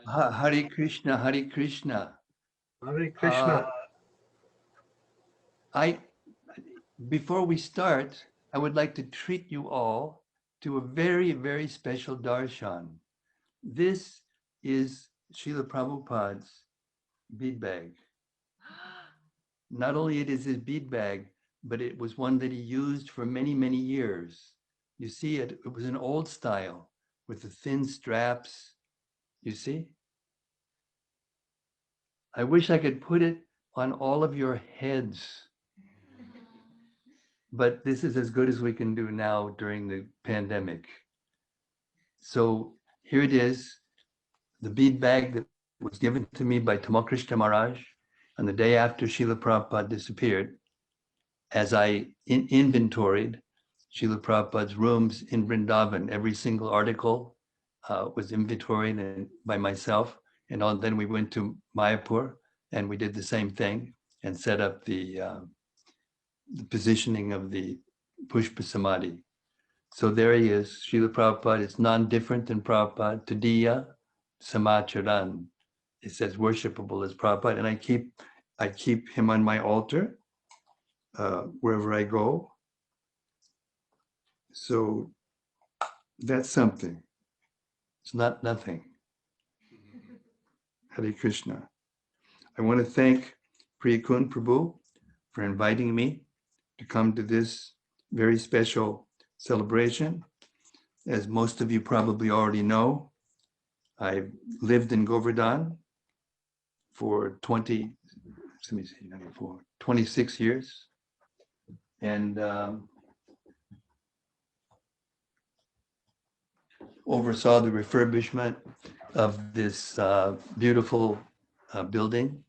Hare Krishna, Hare Krishna. Hare Uh, Krishna. I, before we start, I would like to treat you all to a very, very special darshan. This is Srila Prabhupada's bead bag. Not only it is his bead bag, but it was one that he used for many, many years. You see it, it was an old style with the thin straps. You see? I wish I could put it on all of your heads, but this is as good as we can do now during the pandemic. So here it is, the bead bag that was given to me by Tamal Maharaj on the day after Srila Prabhupada disappeared, as I inventoried Srila Prabhupada's rooms in Vrindavan. Every single article was inventoried by myself. And then we went to Mayapur and we did the same thing and set up the positioning of the Pushpa Samadhi. So there he is, Srila Prabhupada. It's non-different than Prabhupada. Tadiya Samacharan. It says worshipable as Prabhupada. And I keep him on my altar wherever I go. So that's something. It's not nothing. Hare Krishna. I want to thank Priyakun Prabhu for inviting me to come to this very special celebration. As most of you probably already know, I lived in Govardhana for 26 years. And oversaw the refurbishment of this beautiful building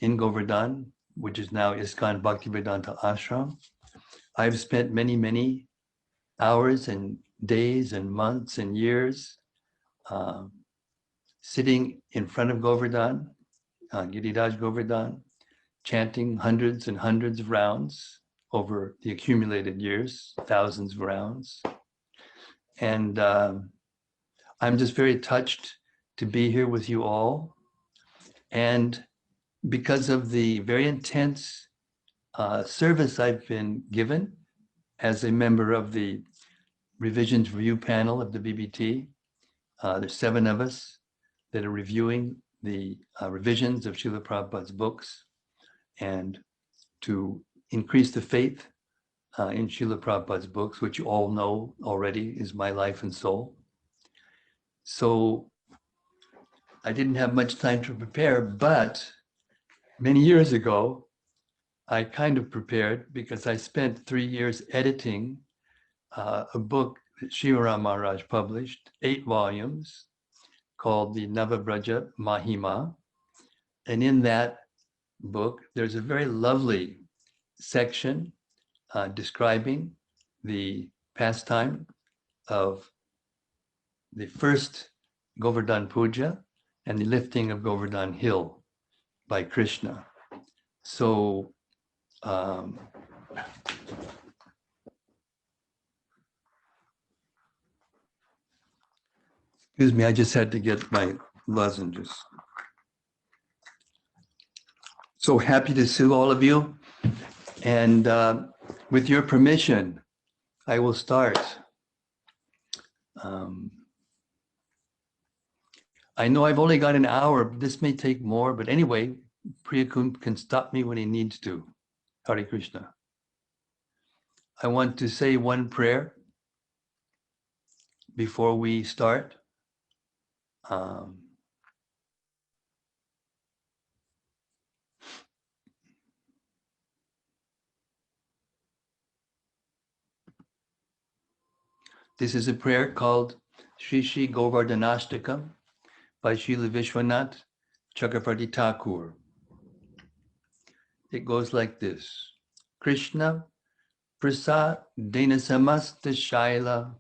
in Govardhan, which is now ISKCON Bhaktivedanta Ashram. I've spent many, many hours and days and months and years uh, sitting in front of Govardhan, Giriraj Govardhan, chanting hundreds and hundreds of rounds over the accumulated years, thousands of rounds. And I'm just very touched to be here with you all. And because of the very intense service I've been given as a member of the revisions review panel of the BBT, there's 7 of us that are reviewing the revisions of Srila Prabhupada's books and to increase the faith in Srila Prabhupada's books, which you all know already is my life and soul. So I didn't have much time to prepare, but many years ago, I kind of prepared because I spent 3 years editing a book that Shivaram Maharaj published, 8 volumes, called the Navabraja Mahima. And in that book, there's a very lovely section describing the pastime of the first Govardhan Puja and the lifting of Govardhan Hill by Krishna. So excuse me, I just had to get my lozenges. So happy to see all of you. And with your permission, I will start. I know I've only got an hour. This may take more, but anyway, Priyakun can stop me when he needs to. Hare Krishna. I want to say one prayer before we start. This is a prayer called Shri Shri Govardhanashtakam by Srila Vishwanath Chakravarti Thakur. It goes like this. Krishna Prasad Dena Samasta Shaila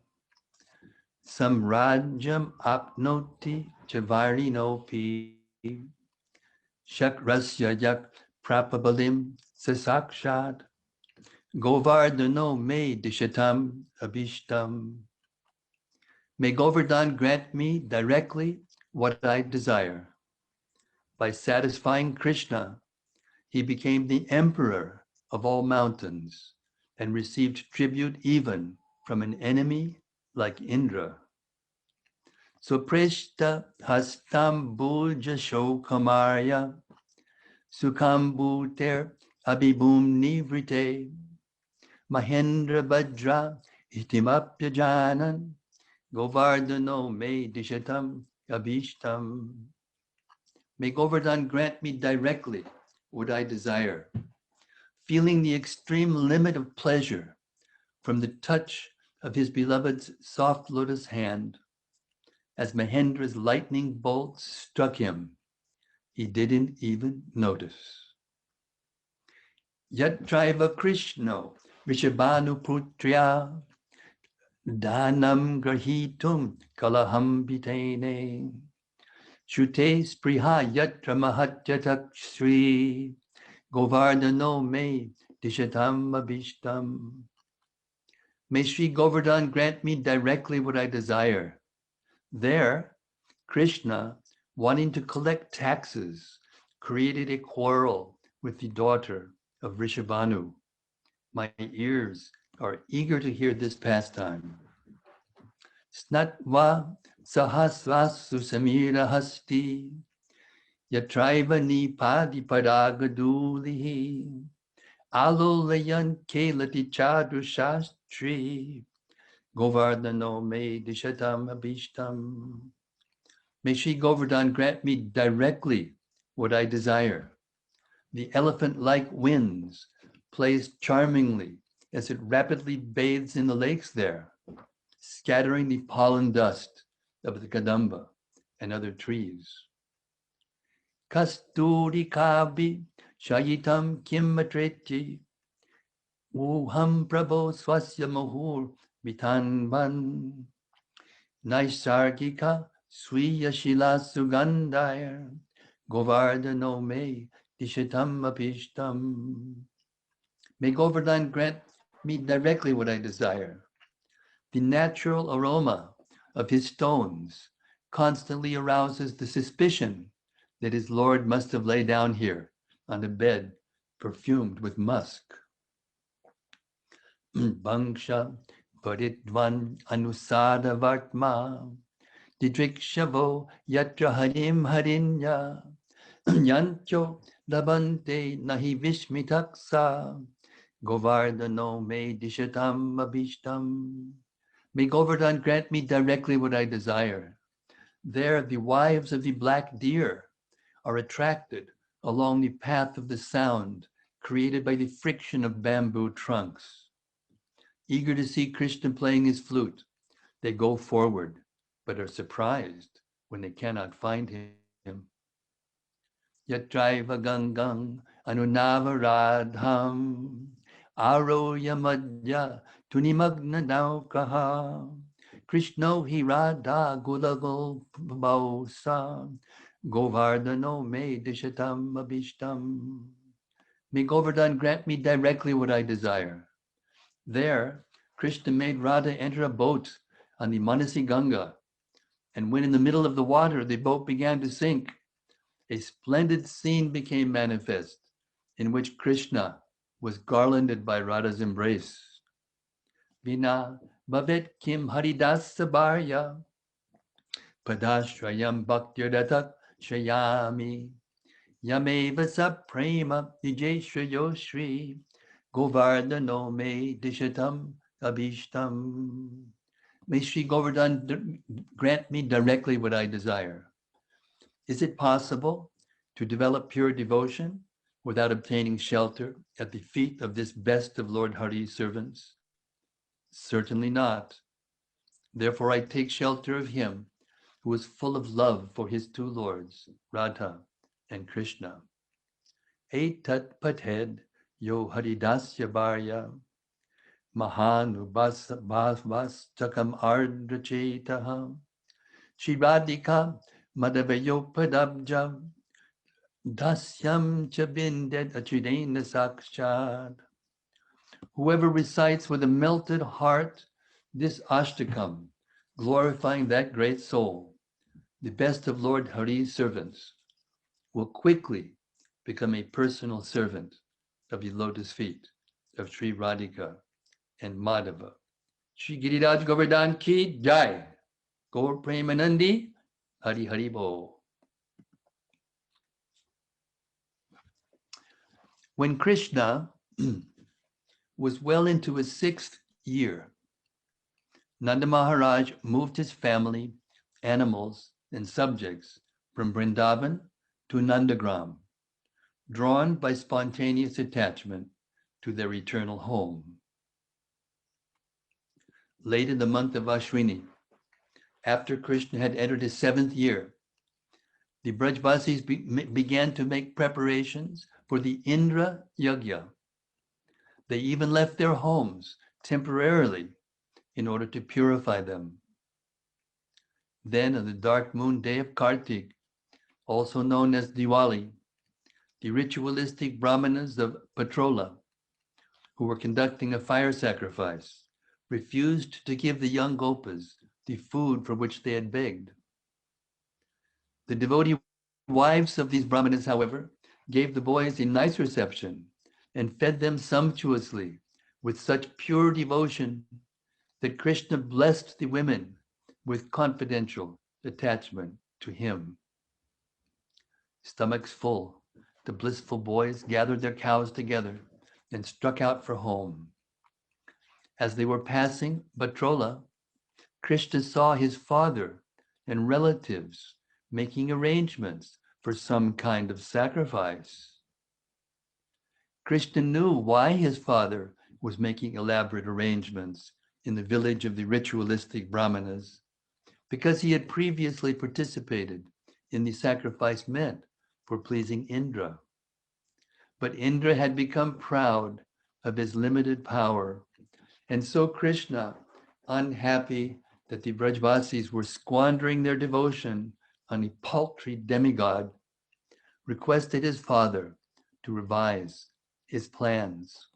Samrajam Apnoti Chavarinopi Shakrasya Yak Prapabalim Sasakshad Govardhano Me Dishatam Abhishtam. May Govardhan grant me directly what I desire. By satisfying Krishna, he became the emperor of all mountains and received tribute even from an enemy like Indra. So preshta hastam bhuja shokamarya sukham bhuter abhibhum nivrite Mahendra Bhadra itimapyajanan Govardhano me dishatam abhishtam. May Govardhan grant me directly what I desire, feeling the extreme limit of pleasure from the touch of his beloved's soft lotus hand. As Mahendra's lightning bolt struck him, he didn't even notice. Yatraiva Krishno Rishabhanu Putriya Dhanam Grahitum Kalaham Bitene Shute Spriha Yatra Mahatyatak Sri Govardhano Me Dishatam Abhishtam. May Sri Govardhan grant me directly what I desire. There, Krishna, wanting to collect taxes, created a quarrel with the daughter of Rishabhanu. My ears are eager to hear this pastime. Snatva sahasvasu samira hasti yatraiva nipadi paragadulihi alolayan kelati chadru shastri Govardhano me dishatam abhishtam. May Sri Govardhan grant me directly what I desire. The elephant-like winds plays charmingly as it rapidly bathes in the lakes there, scattering the pollen dust of the kadamba and other trees. Kasturi kavi shayitam kimatreti uham prabho swasya mahur vitanvan naisargika swiya shila sugandhaya govardhano me dishatam apishtam. May Govardhan grant me directly what I desire. The natural aroma of his stones constantly arouses the suspicion that his lord must have laid down here on a bed perfumed with musk. Bhangsha paritvan anusada vartma didrikshavo yatra harim harinya yancho labante nahi vishmitaksa govardhano me dishatam abhishtam. May Govardhan grant me directly what I desire. There the wives of the black deer are attracted along the path of the sound created by the friction of bamboo trunks. Eager to see Krishna playing his flute, they go forward, but are surprised when they cannot find him. Yatraiva gangang anunava radham aroya madhya tunimagna naukaha Krishno hi radha gulagol bausa govardhano me dishatam abhishtam. May Govardhan grant me directly what I desire. There, Krishna made Radha enter a boat on the Manasi Ganga, and when in the middle of the water the boat began to sink, a splendid scene became manifest in which Krishna was garlanded by Radha's embrace. Vina bhavet kim haridasa bharya padashrayam bhaktirata shayami yameva saprema nijeshrayo shri govardhano me dishatam abhishtam. May Sri Govardhan grant me directly what I desire. Is it possible to develop pure devotion without obtaining shelter at the feet of this best of Lord Hari's servants? Certainly not. Therefore I take shelter of him who is full of love for his two lords, Radha and Krishna. Etat pathed yo haridasya bharya mahanubhasvastakam ardrachetaha Shiradika madavayopadabjam dasyam cha bindet achidena sakshad. Whoever recites with a melted heart this ashtakam, glorifying that great soul, the best of Lord Hari's servants, will quickly become a personal servant of the lotus feet of Sri Radhika and Madhava. Shri Giriraj Govardhan ki jai. Gaur Premanandi Hari Hari Bo. When Krishna was well into his 6th year, Nanda Maharaj moved his family, animals, and subjects from Vrindavan to Nandagram, drawn by spontaneous attachment to their eternal home. Late in the month of Ashwini, after Krishna had entered his 7th year, the Brajvasis began to make preparations for the Indra Yagya. They even left their homes temporarily in order to purify them. Then, on the dark moon day of Kartik, also known as Diwali, the ritualistic brahmanas of Patrola, who were conducting a fire sacrifice, refused to give the young gopas the food for which they had begged. The devotee wives of these brahmanas, however, gave the boys a nice reception and fed them sumptuously with such pure devotion that Krishna blessed the women with confidential attachment to him. Stomachs full, the blissful boys gathered their cows together and struck out for home. As they were passing Batrola, Krishna saw his father and relatives making arrangements for some kind of sacrifice. Krishna knew why his father was making elaborate arrangements in the village of the ritualistic brahmanas, because he had previously participated in the sacrifice meant for pleasing Indra. But Indra had become proud of his limited power, and so Krishna, unhappy that the Brajvasis were squandering their devotion on a paltry demigod, requested his father to revise his plans.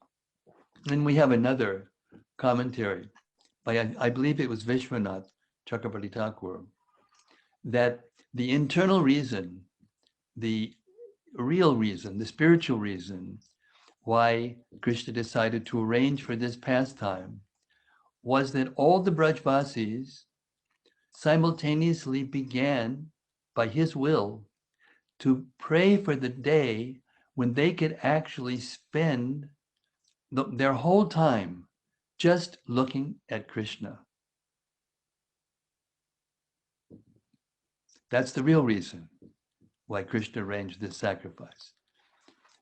And we have another commentary by, I believe it was Vishwanath Chakrabarti Thakur, that the internal reason, the real reason, the spiritual reason why Krishna decided to arrange for this pastime was that all the Brajvasis simultaneously began, by his will, to pray for the day when they could actually spend their whole time just looking at Krishna. That's the real reason why Krishna arranged this sacrifice.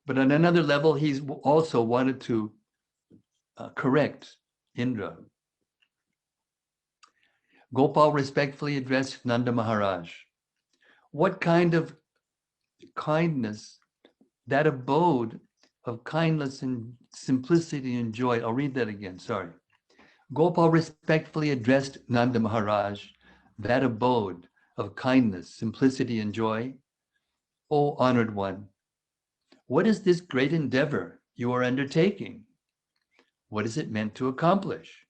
But on another level, he's also wanted to correct Indra. Gopal respectfully addressed Nanda Maharaj. What kind of kindness, that abode of kindness and simplicity and joy. I'll read that again, sorry. Gopal respectfully addressed Nanda Maharaj, that abode of kindness, simplicity, and joy. O honored one, what is this great endeavor you are undertaking? What is it meant to accomplish?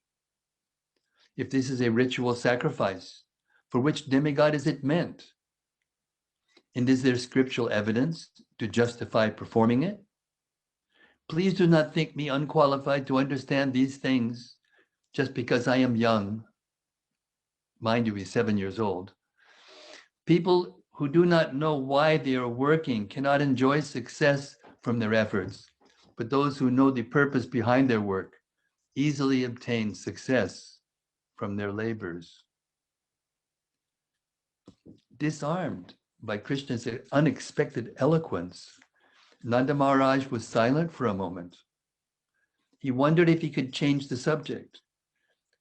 If this is a ritual sacrifice, for which demigod is it meant? And is there scriptural evidence to justify performing it? Please do not think me unqualified to understand these things just because I am young. Mind you, he's 7 years old. People who do not know why they are working cannot enjoy success from their efforts, but those who know the purpose behind their work easily obtain success from their labors. Disarmed by Krishna's unexpected eloquence, Nanda Maharaj was silent for a moment. He wondered if he could change the subject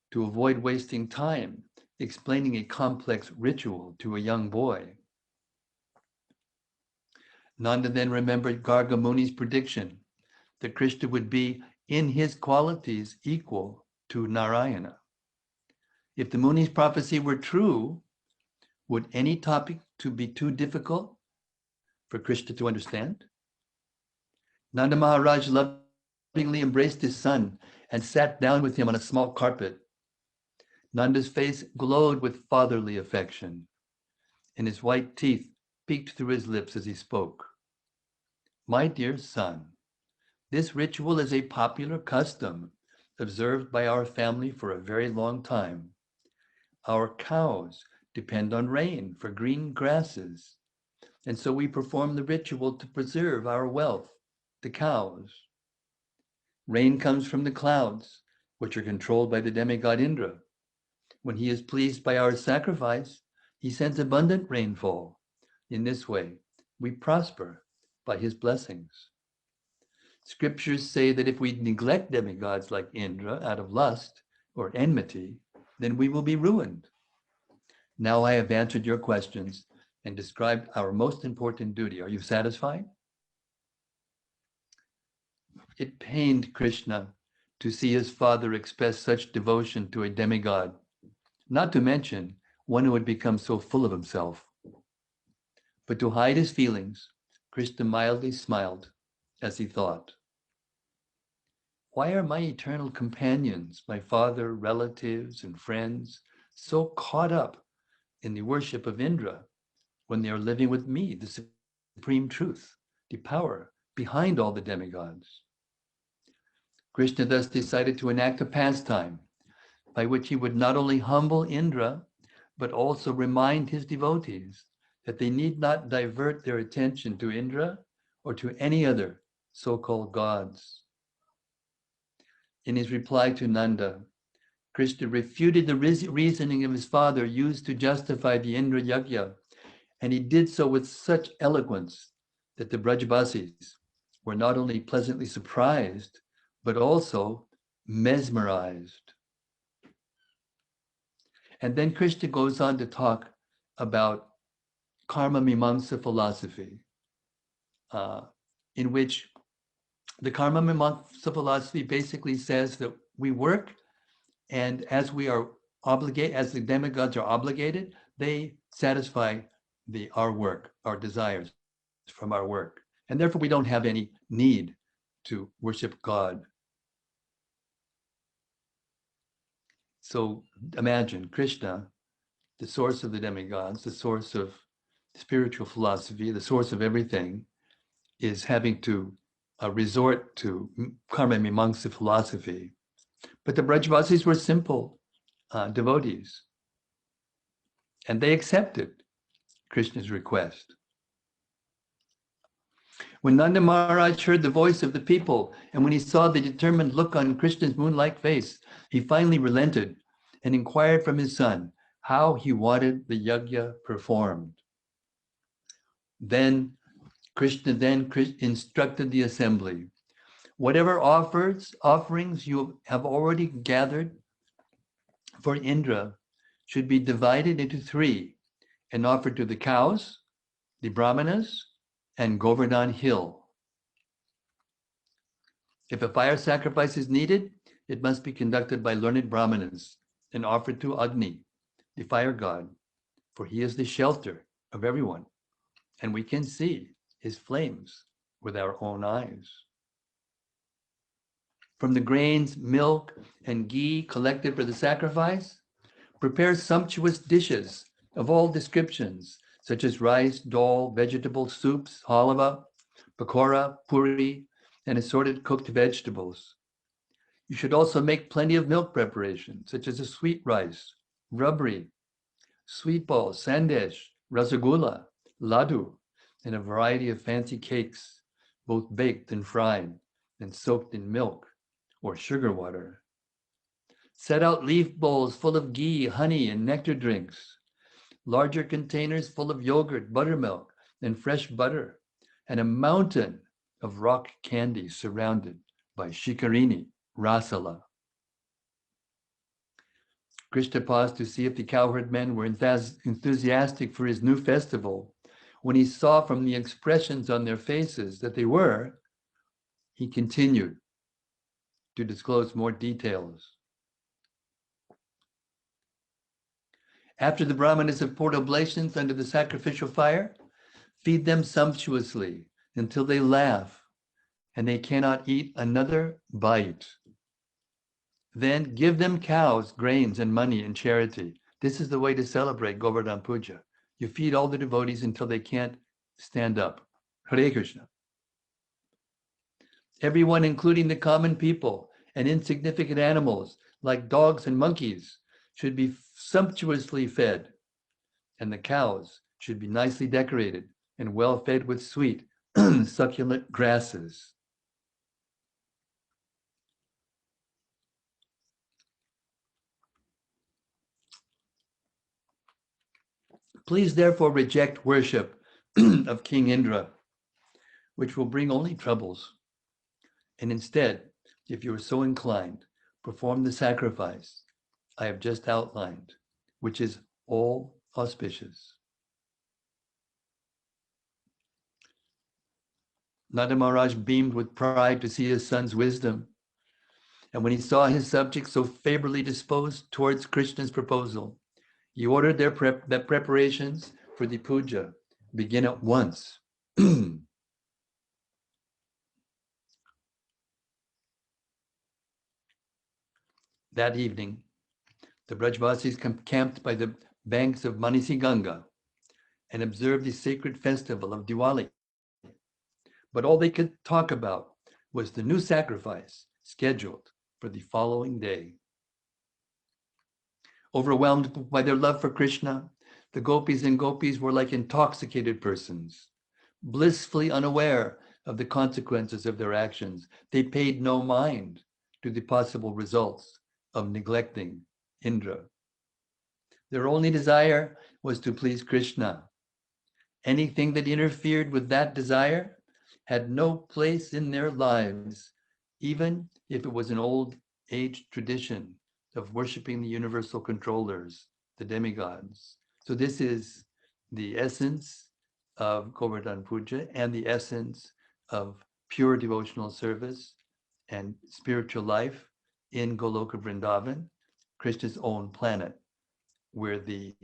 to avoid wasting time explaining a complex ritual to a young boy. Nanda then remembered Garga Muni's prediction that Krishna would be in his qualities equal to Narayana. If the Muni's prophecy were true, would any topic be too difficult for Krishna to understand? Nanda Maharaj lovingly embraced his son and sat down with him on a small carpet. Nanda's face glowed with fatherly affection, and his white teeth peeked through his lips as he spoke. My dear son, this ritual is a popular custom observed by our family for a very long time. Our cows depend on rain for green grasses, and so we perform the ritual to preserve our wealth, the cows. Rain comes from the clouds, which are controlled by the demigod Indra. When he is pleased by our sacrifice, he sends abundant rainfall. In this way, we prosper by his blessings. Scriptures say that if we neglect demigods like Indra out of lust or enmity, then we will be ruined. Now I have answered your questions and described our most important duty. Are you satisfied? It pained Krishna to see his father express such devotion to a demigod, not to mention one who had become so full of himself. But to hide his feelings, Krishna mildly smiled as he thought, why are my eternal companions, my father, relatives, and friends, so caught up in the worship of Indra when they are living with me, the supreme truth, the power behind all the demigods? Krishna thus decided to enact a pastime by which he would not only humble Indra, but also remind his devotees that they need not divert their attention to Indra or to any other so-called gods. In his reply to Nanda, Krishna refuted the reasoning of his father used to justify the Indra Yajna, and he did so with such eloquence that the Brajbasis were not only pleasantly surprised, but also mesmerized. And then Krishna goes on to talk about karma mimamsa philosophy, in which the karma mimamsa philosophy basically says that we work, and as we are obligated, as the demigods are obligated, they satisfy our work, our desires from our work. And therefore we don't have any need to worship God. So imagine Krishna, the source of the demigods, the source of spiritual philosophy, the source of everything, is having to resort to karma mimamsa philosophy. But the Brajvasis were simple devotees, and they accepted Krishna's request. When Nanda Maharaj heard the voice of the people, and when he saw the determined look on Krishna's moon-like face, he finally relented and inquired from his son how he wanted the yajna performed. Then Krishna instructed the assembly, whatever offerings you have already gathered for Indra should be divided into 3 and offered to the cows, the brahmanas, and Govardhana hill. If a fire sacrifice is needed, it must be conducted by learned brahmanas and offered to Agni, the fire god, for he is the shelter of everyone, and we can see his flames with our own eyes. From the grains, milk, and ghee collected for the sacrifice, prepare sumptuous dishes of all descriptions, such as rice, dal, vegetable soups, halva, pakora, puri, and assorted cooked vegetables. You should also make plenty of milk preparations, such as a sweet rice, rabri, sweet balls, sandesh, rasagula, laddu, and a variety of fancy cakes, both baked and fried and soaked in milk or sugar water. Set out leaf bowls full of ghee, honey, and nectar drinks, larger containers full of yogurt, buttermilk, and fresh butter, and a mountain of rock candy surrounded by shikarini, rasala. Krishna paused to see if the cowherd men were enthusiastic for his new festival. When he saw from the expressions on their faces that they were, he continued to disclose more details. After the brahmanas have poured oblations under the sacrificial fire, feed them sumptuously until they laugh and they cannot eat another bite. Then give them cows, grains, and money in charity. This is the way to celebrate Govardhana Puja. You feed all the devotees until they can't stand up. Hare Krishna. Everyone, including the common people and insignificant animals like dogs and monkeys, should be sumptuously fed, and the cows should be nicely decorated and well fed with sweet, succulent grasses. Please therefore reject worship of King Indra, which will bring only troubles. And instead, if you are so inclined, perform the sacrifice I have just outlined, which is all auspicious. Nanda Maharaj beamed with pride to see his son's wisdom. And when he saw his subjects so favorably disposed towards Krishna's proposal, he ordered that preparations for the puja begin at once. That evening, the Brajvasis camped by the banks of Manisi Ganga and observed the sacred festival of Diwali. But all they could talk about was the new sacrifice scheduled for the following day. Overwhelmed by their love for Krishna, the gopis and gopis were like intoxicated persons, blissfully unaware of the consequences of their actions. They paid no mind to the possible results of neglecting Indra. Their only desire was to please Krishna. Anything that interfered with that desire had no place in their lives, even if it was an old age tradition of worshiping the universal controllers, the demigods. So this is the essence of Govardhana Puja and the essence of pure devotional service and spiritual life in Goloka Vrindavan, Krishna's own planet, where the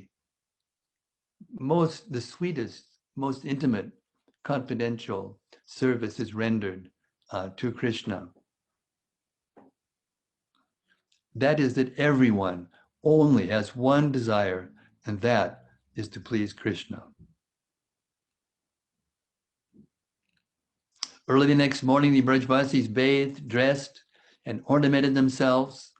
sweetest, most intimate, confidential service is rendered to Krishna. That is that everyone only has one desire, and that is to please Krishna. Early the next morning, the Brajvasis bathed, dressed, and ornamented themselves.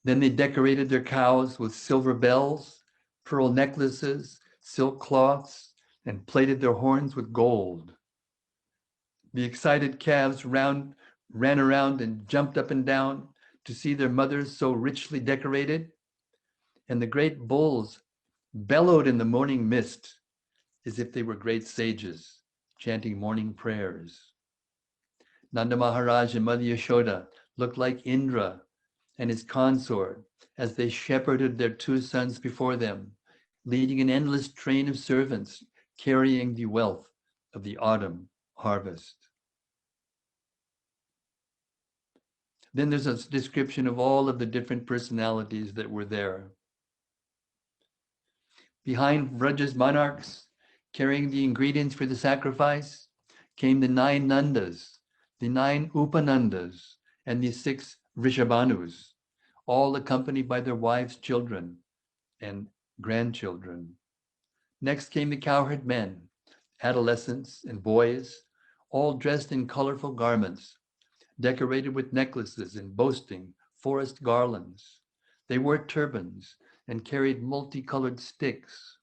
Then they decorated their cows with silver bells, pearl necklaces, silk cloths, and plated their horns with gold. The excited calves ran around and jumped up and down to see their mothers so richly decorated, and the great bulls bellowed in the morning mist as if they were great sages chanting morning prayers. Nanda Maharaj and Mother Yashoda looked like Indra and his consort as they shepherded their two sons before them, leading an endless train of servants carrying the wealth of the autumn harvest. Then there's a description of all of the different personalities that were there. Behind Vraja's monarchs, carrying the ingredients for the sacrifice, came the 9 Nandas, the 9 Upanandas, and the 6 Vrishabhanus, all accompanied by their wives, children, and grandchildren. Next came the cowherd men, adolescents and boys, all dressed in colorful garments, decorated with necklaces and boasting forest garlands. They wore turbans and carried multicolored sticks.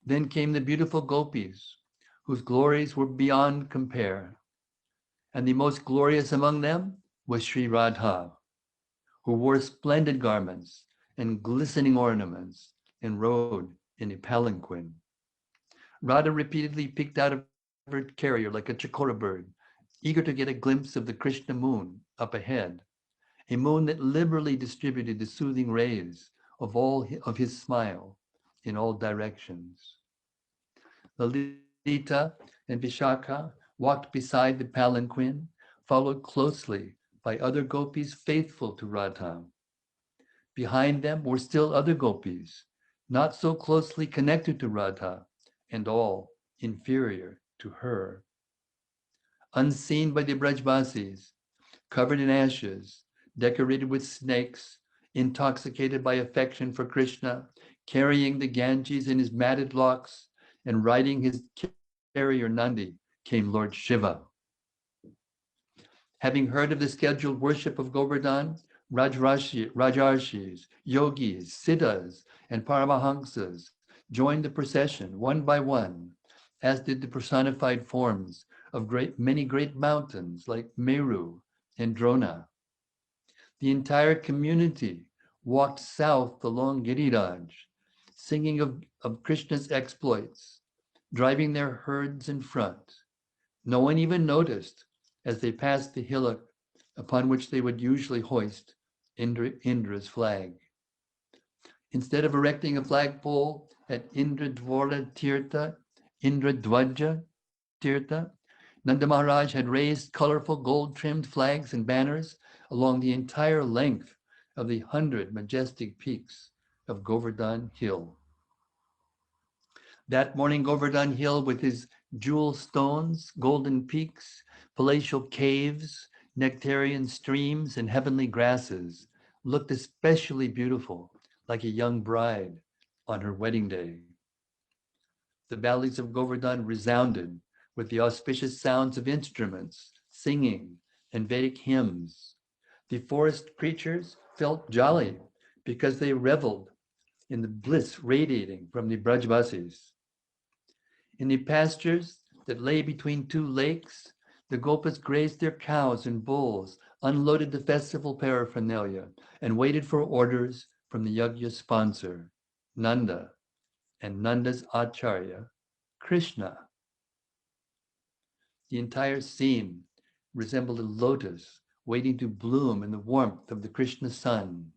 Then came the beautiful gopis, whose glories were beyond compare. And the most glorious among them was Sri Radha, who wore splendid garments and glistening ornaments and rode in a palanquin. Radha repeatedly peeked out of her carrier like a chakora bird, eager to get a glimpse of the Krishna moon up ahead, a moon that liberally distributed the soothing rays of his smile in all directions. Lalita and Vishaka walked beside the palanquin, followed closely by other gopis faithful to Radha. Behind them were still other gopis, not so closely connected to Radha, and all inferior to her. Unseen by the Brajvasis, covered in ashes, decorated with snakes, intoxicated by affection for Krishna, carrying the Ganges in his matted locks and riding his carrier Nandi, came Lord Shiva. Having heard of the scheduled worship of Govardhan, Rajarshis, yogis, siddhas, and paramahamsas joined the procession one by one, as did the personified forms of many great mountains like Meru and Drona. The entire community walked south along Giriraj, singing of Krishna's exploits, driving their herds in front. No one even noticed as they passed the hillock upon which they would usually hoist Indra's flag. Instead of erecting a flagpole at Indradwaja Tirtha, Nanda Maharaj had raised colorful gold-trimmed flags and banners along the entire length of the 100 majestic peaks of Govardhan Hill. That morning, Govardhan Hill, with his jewel stones, golden peaks, palatial caves, nectarian streams, and heavenly grasses, looked especially beautiful, like a young bride on her wedding day. The valleys of Govardhan resounded with the auspicious sounds of instruments, singing, and Vedic hymns. The forest creatures felt jolly because they reveled in the bliss radiating from the Brajvasis. In the pastures that lay between two lakes, the Gopas grazed their cows and bulls, unloaded the festival paraphernalia, and waited for orders from the yajna sponsor, Nanda, and Nanda's Acharya, Krishna. The entire scene resembled a lotus waiting to bloom in the warmth of the Krishna sun,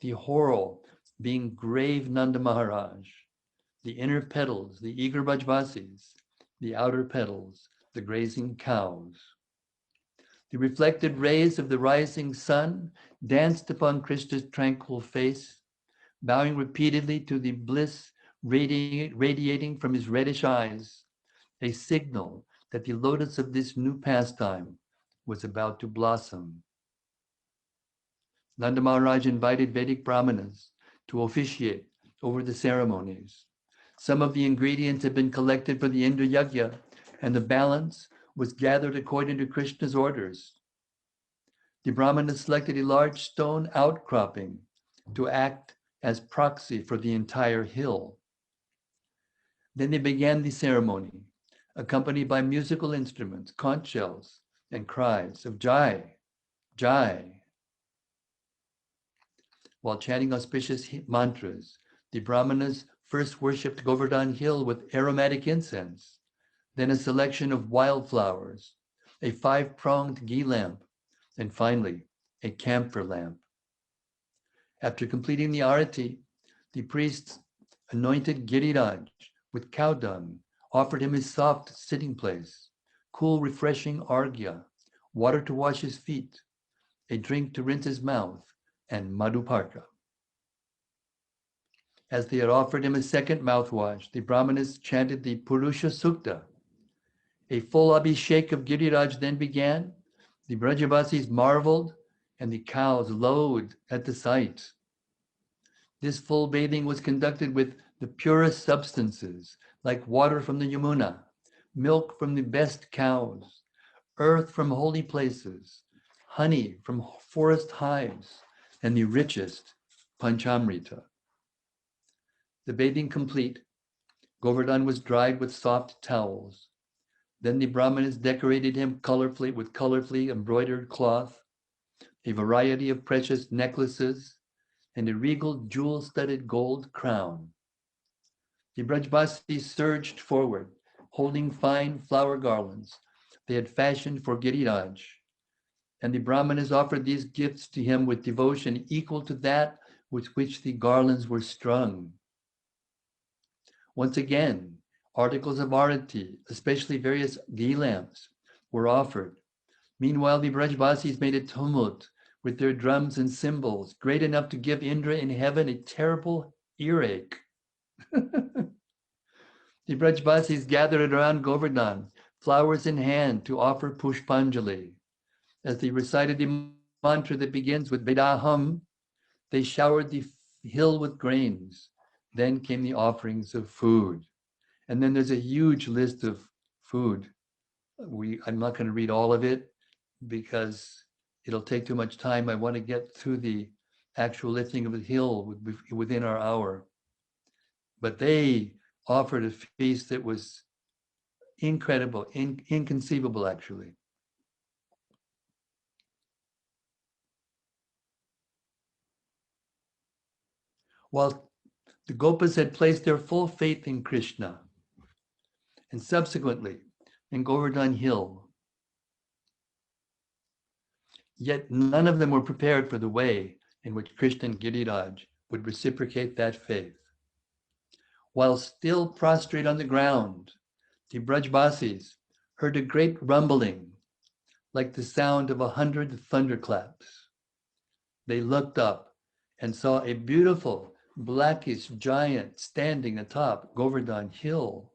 the whorl being grave Nanda Maharaj, the inner petals, the eager Brajvasis, the outer petals, the grazing cows. The reflected rays of the rising sun danced upon Krishna's tranquil face, bowing repeatedly to the bliss radiating from his reddish eyes, a signal that the lotus of this new pastime was about to blossom. Nanda Maharaj invited Vedic Brahmanas to officiate over the ceremonies. Some of the ingredients had been collected for the Indra Yajna, and the balance was gathered according to Krishna's orders. The Brahmanas selected a large stone outcropping to act as proxy for the entire hill. Then they began the ceremony, accompanied by musical instruments, conch shells, and cries of Jai, Jai. While chanting auspicious mantras, the Brahmanas first worshipped Govardhan Hill with aromatic incense, then a selection of wildflowers, a 5-pronged ghee lamp, and finally, a camphor lamp. After completing the arati, the priests anointed Giriraj with cow dung, offered him his soft sitting place, cool, refreshing arghya, water to wash his feet, a drink to rinse his mouth, and madhuparka. As they had offered him a second mouthwash, the Brahmanas chanted the Purusha Sukta. A full abhishek of Giriraj then began. The Brajavasis marveled, and the cows lowed at the sight. This full bathing was conducted with the purest substances, like water from the Yamuna, milk from the best cows, earth from holy places, honey from forest hives, and the richest panchamrita. The bathing complete, Govardhan was dried with soft towels. Then the Brahmanas decorated him with colorfully embroidered cloth, a variety of precious necklaces, and a regal jewel-studded gold crown. The Brajvasis surged forward, holding fine flower garlands they had fashioned for Giriraj, and the Brahmanas offered these gifts to him with devotion equal to that with which the garlands were strung. Once again, articles of arati, especially various ghee lamps, were offered. Meanwhile, the Brajvasis made a tumult with their drums and cymbals, great enough to give Indra in heaven a terrible earache. The Brajvasis gathered around Govardhan, flowers in hand, to offer pushpanjali. As they recited the mantra that begins with Vedaham, they showered the hill with grains, Then came the offerings of food. And then there's a huge list of food. I'm not going to read all of it because it'll take too much time. I want to get through the actual lifting of the hill within our hour. But they offered a feast that was incredible, inconceivable, actually. While the Gopas had placed their full faith in Krishna, and subsequently in Govardhan Hill, yet none of them were prepared for the way in which Krishna and Giriraj would reciprocate that faith. While still prostrate on the ground, the Brajbasis heard a great rumbling, like the sound of 100 thunderclaps. They looked up and saw a beautiful blackish giant standing atop Govardhan Hill.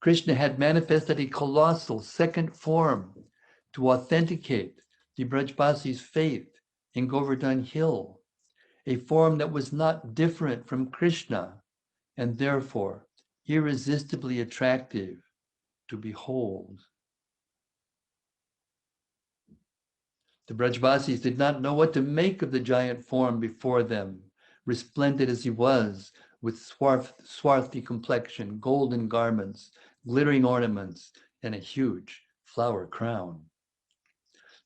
Krishna had manifested a colossal second form to authenticate the Brajbasis' faith in Govardhan Hill, a form that was not different from Krishna and therefore irresistibly attractive to behold. The Brajbasis did not know what to make of the giant form before them, resplendent as he was, with swarthy complexion, golden garments, glittering ornaments, and a huge flower crown.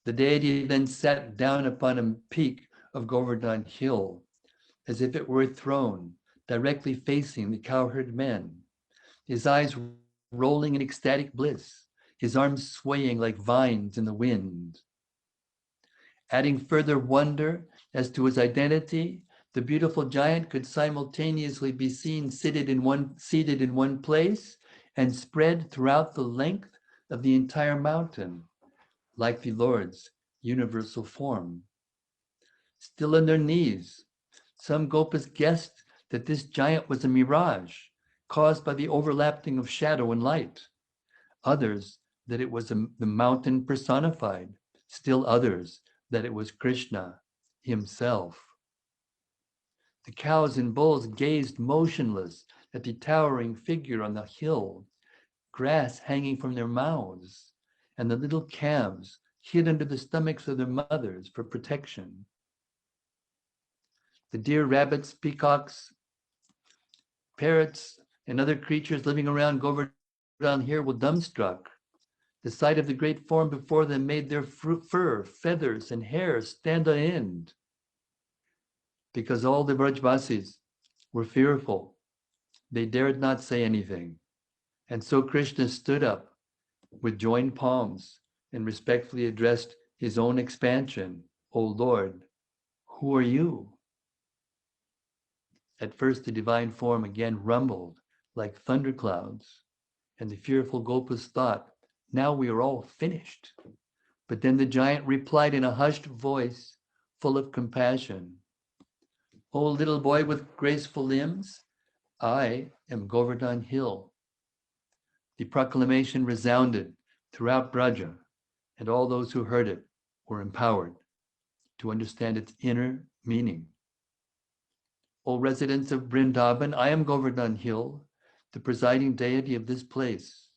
The deity then sat down upon a peak of Govardhan Hill, as if it were a throne, directly facing the cowherd men, his eyes rolling in ecstatic bliss, his arms swaying like vines in the wind. Adding further wonder as to his identity, the beautiful giant could simultaneously be seen seated in one place and spread throughout the length of the entire mountain, like the Lord's universal form. Still on their knees, some Gopas guessed that this giant was a mirage caused by the overlapping of shadow and light. Others that it was the mountain personified. Still others that it was Krishna himself. The cows and bulls gazed motionless at the towering figure on the hill, grass hanging from their mouths, and the little calves hid under the stomachs of their mothers for protection. The deer, rabbits, peacocks, parrots, and other creatures living around Govardhan here were dumbstruck. The sight of the great form before them made their fur, feathers, and hair stand on end. Because all the Brajbasis were fearful, they dared not say anything. And so Krishna stood up with joined palms and respectfully addressed his own expansion. O Lord, who are you? At first, the divine form again rumbled like thunderclouds, and the fearful Gopas thought, now we are all finished. But then the giant replied in a hushed voice, full of compassion, O little boy with graceful limbs, I am Govardhan Hill. The proclamation resounded throughout Braja, and all those who heard it were empowered to understand its inner meaning. O residents of Vrindavan, I am Govardhan Hill, the presiding deity of this place.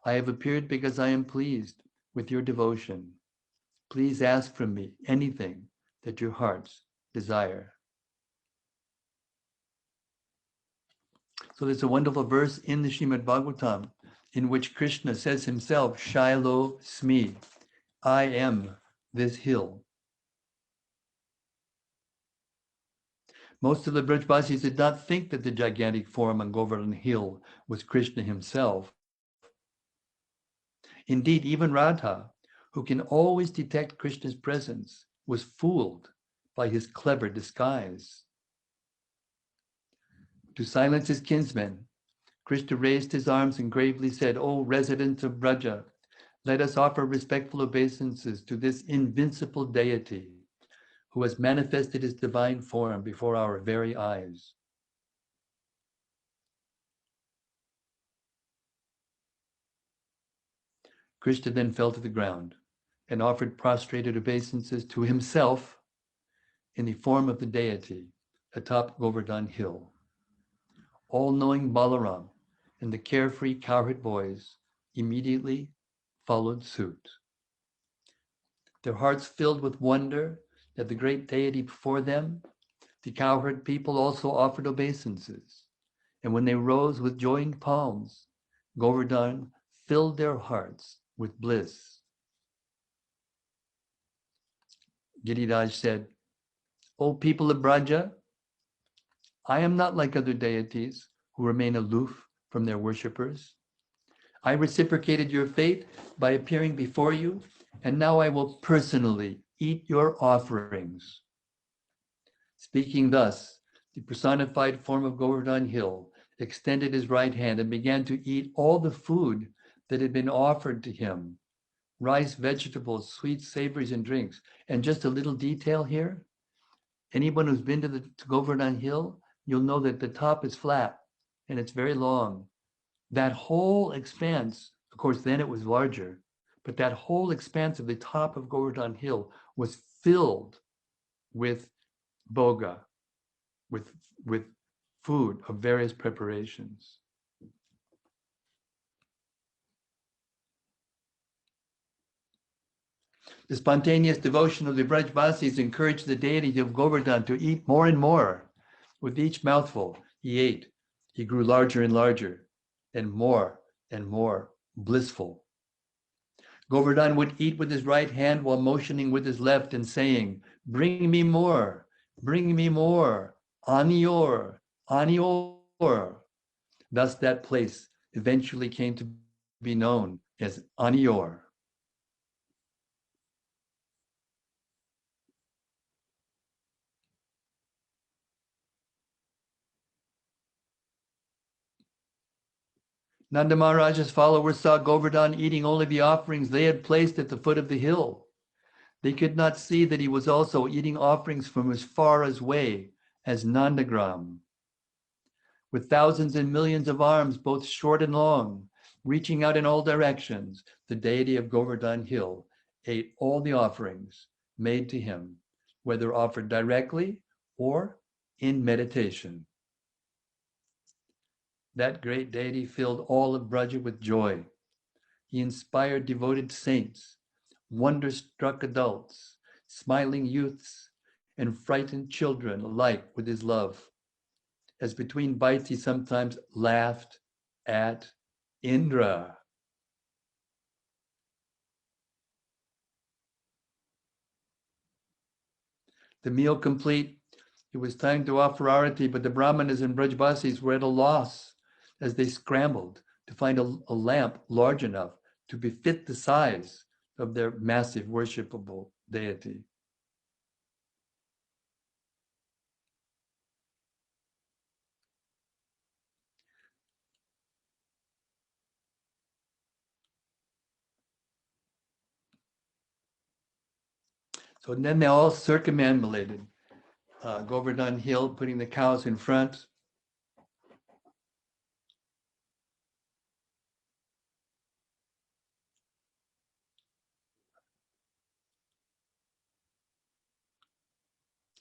I have appeared because I am pleased with your devotion. Please ask from me anything that your hearts desire. So there's a wonderful verse in the Srimad Bhagavatam in which Krishna says himself, Shailo Smi, I am this hill. Most of the Brajbasis did not think that the gigantic form on Govardhan Hill was Krishna himself. Indeed, even Radha, who can always detect Krishna's presence, was fooled by his clever disguise. To silence his kinsmen, Krishna raised his arms and gravely said, O residents of Braja, let us offer respectful obeisances to this invincible deity who has manifested his divine form before our very eyes. Krishna then fell to the ground and offered prostrated obeisances to himself in the form of the deity, atop Govardhan Hill. All-knowing Balaram and the carefree cowherd boys immediately followed suit, their hearts filled with wonder at the great deity before them. The cowherd people also offered obeisances, and when they rose with joined palms, Govardhan filled their hearts with bliss. Giriraj said, "O people of Braja, I am not like other deities who remain aloof from their worshippers. I reciprocated your fate by appearing before you, and now I will personally eat your offerings." Speaking thus, the personified form of Govardhan Hill extended his right hand and began to eat all the food that had been offered to him: rice, vegetables, sweets, savories, and drinks. And just a little detail here, anyone who's been to Govardhan Hill, you'll know that the top is flat and it's very long. That whole expanse, of course, then it was larger, but that whole expanse of the top of Govardhan Hill was filled with boga, with, with food of various preparations. The spontaneous devotion of the Brajbasis encouraged the deity of Govardhan to eat more and more. With each mouthful he ate, he grew larger and larger, and more blissful. Govardhan would eat with his right hand while motioning with his left and saying, "Bring me more, bring me more, Anior, Anior." Thus that place eventually came to be known as Anior. Nanda Maharaj's followers saw Govardhan eating only the offerings they had placed at the foot of the hill. They could not see that he was also eating offerings from as far away as Nandagram. With thousands and millions of arms, both short and long, reaching out in all directions, the deity of Govardhan Hill ate all the offerings made to him, whether offered directly or in meditation. That great deity filled all of Braja with joy. He inspired devoted saints, wonder-struck adults, smiling youths, and frightened children alike with his love. As between bites he sometimes laughed at Indra. The meal complete, it was time to offer arati, but the Brahmanas and Brajbasis were at a loss as they scrambled to find a lamp large enough to befit the size of their massive worshipable deity. So then they all circumambulated Govardhan Hill, putting the cows in front.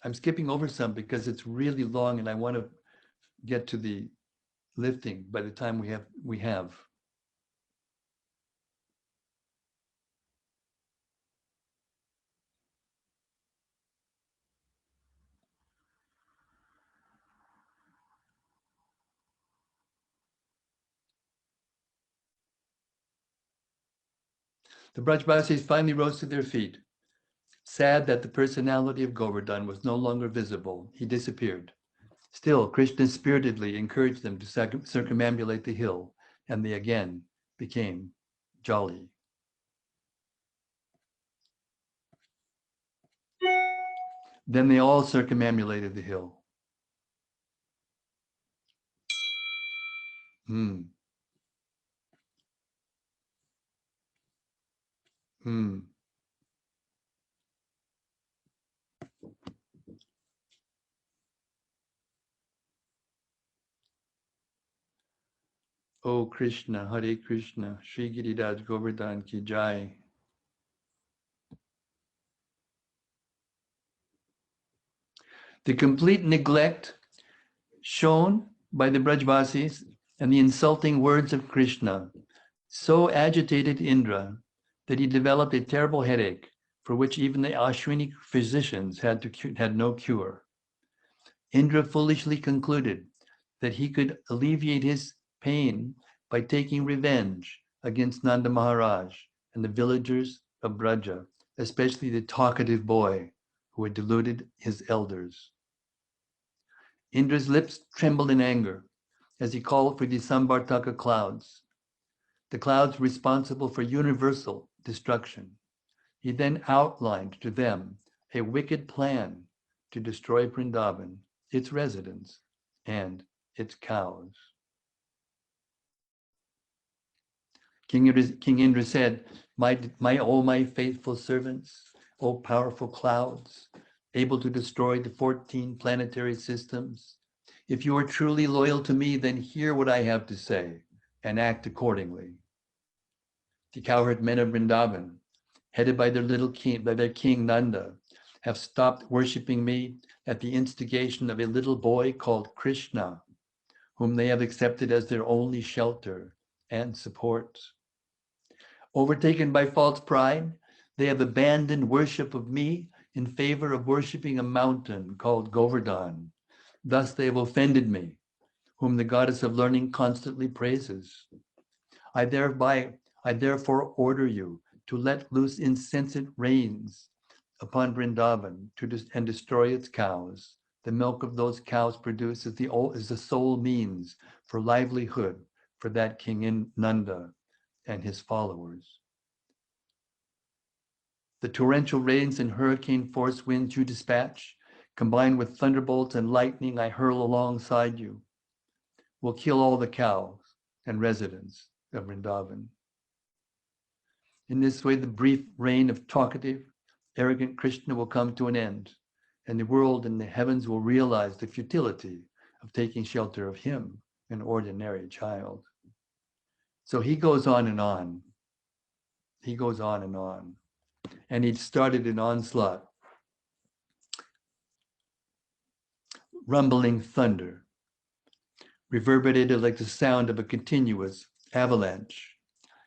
I'm skipping over some because it's really long and I want to get to the lifting by the time we have. The Brajbasis finally rose to their feet. Sad that the personality of Govardhan was no longer visible, he disappeared. Still, Krishna spiritedly encouraged them to circumambulate the hill, and they again became jolly. Then they all circumambulated the hill. Hmm. Hmm. O Krishna, Hare Krishna, Shri Giriraj Govardhan ki jai. The complete neglect shown by the Brajvasis and the insulting words of Krishna so agitated Indra that he developed a terrible headache for which even the Ashwini physicians had no cure. Indra foolishly concluded that he could alleviate his pain by taking revenge against Nanda Maharaj and the villagers of Braja, especially the talkative boy who had deluded his elders. Indra's lips trembled in anger as he called for the Sambartaka clouds, the clouds responsible for universal destruction. He then outlined to them a wicked plan to destroy Vrindavan, its residents, and its cows. King Indra said, my faithful servants, O powerful clouds, able to destroy the 14 planetary systems, if you are truly loyal to me, then hear what I have to say and act accordingly. The cowherd men of Vrindavan, headed by their king Nanda, have stopped worshiping me at the instigation of a little boy called Krishna, whom they have accepted as their only shelter and support. Overtaken by false pride, they have abandoned worship of me in favor of worshiping a mountain called Govardhana. Thus they have offended me, whom the goddess of learning constantly praises. I therefore order you to let loose insensate rains upon Vrindavan and destroy its cows. The milk of those cows produced is the sole means for livelihood for that King Nanda and his followers. The torrential rains and hurricane force winds you dispatch, combined with thunderbolts and lightning I hurl alongside you, will kill all the cows and residents of Vrindavan. In this way, the brief reign of talkative, arrogant Krishna will come to an end, and the world and the heavens will realize the futility of taking shelter of him, an ordinary child. So he goes on and on. He goes on and on. And he started an onslaught. Rumbling thunder, reverberated like the sound of a continuous avalanche,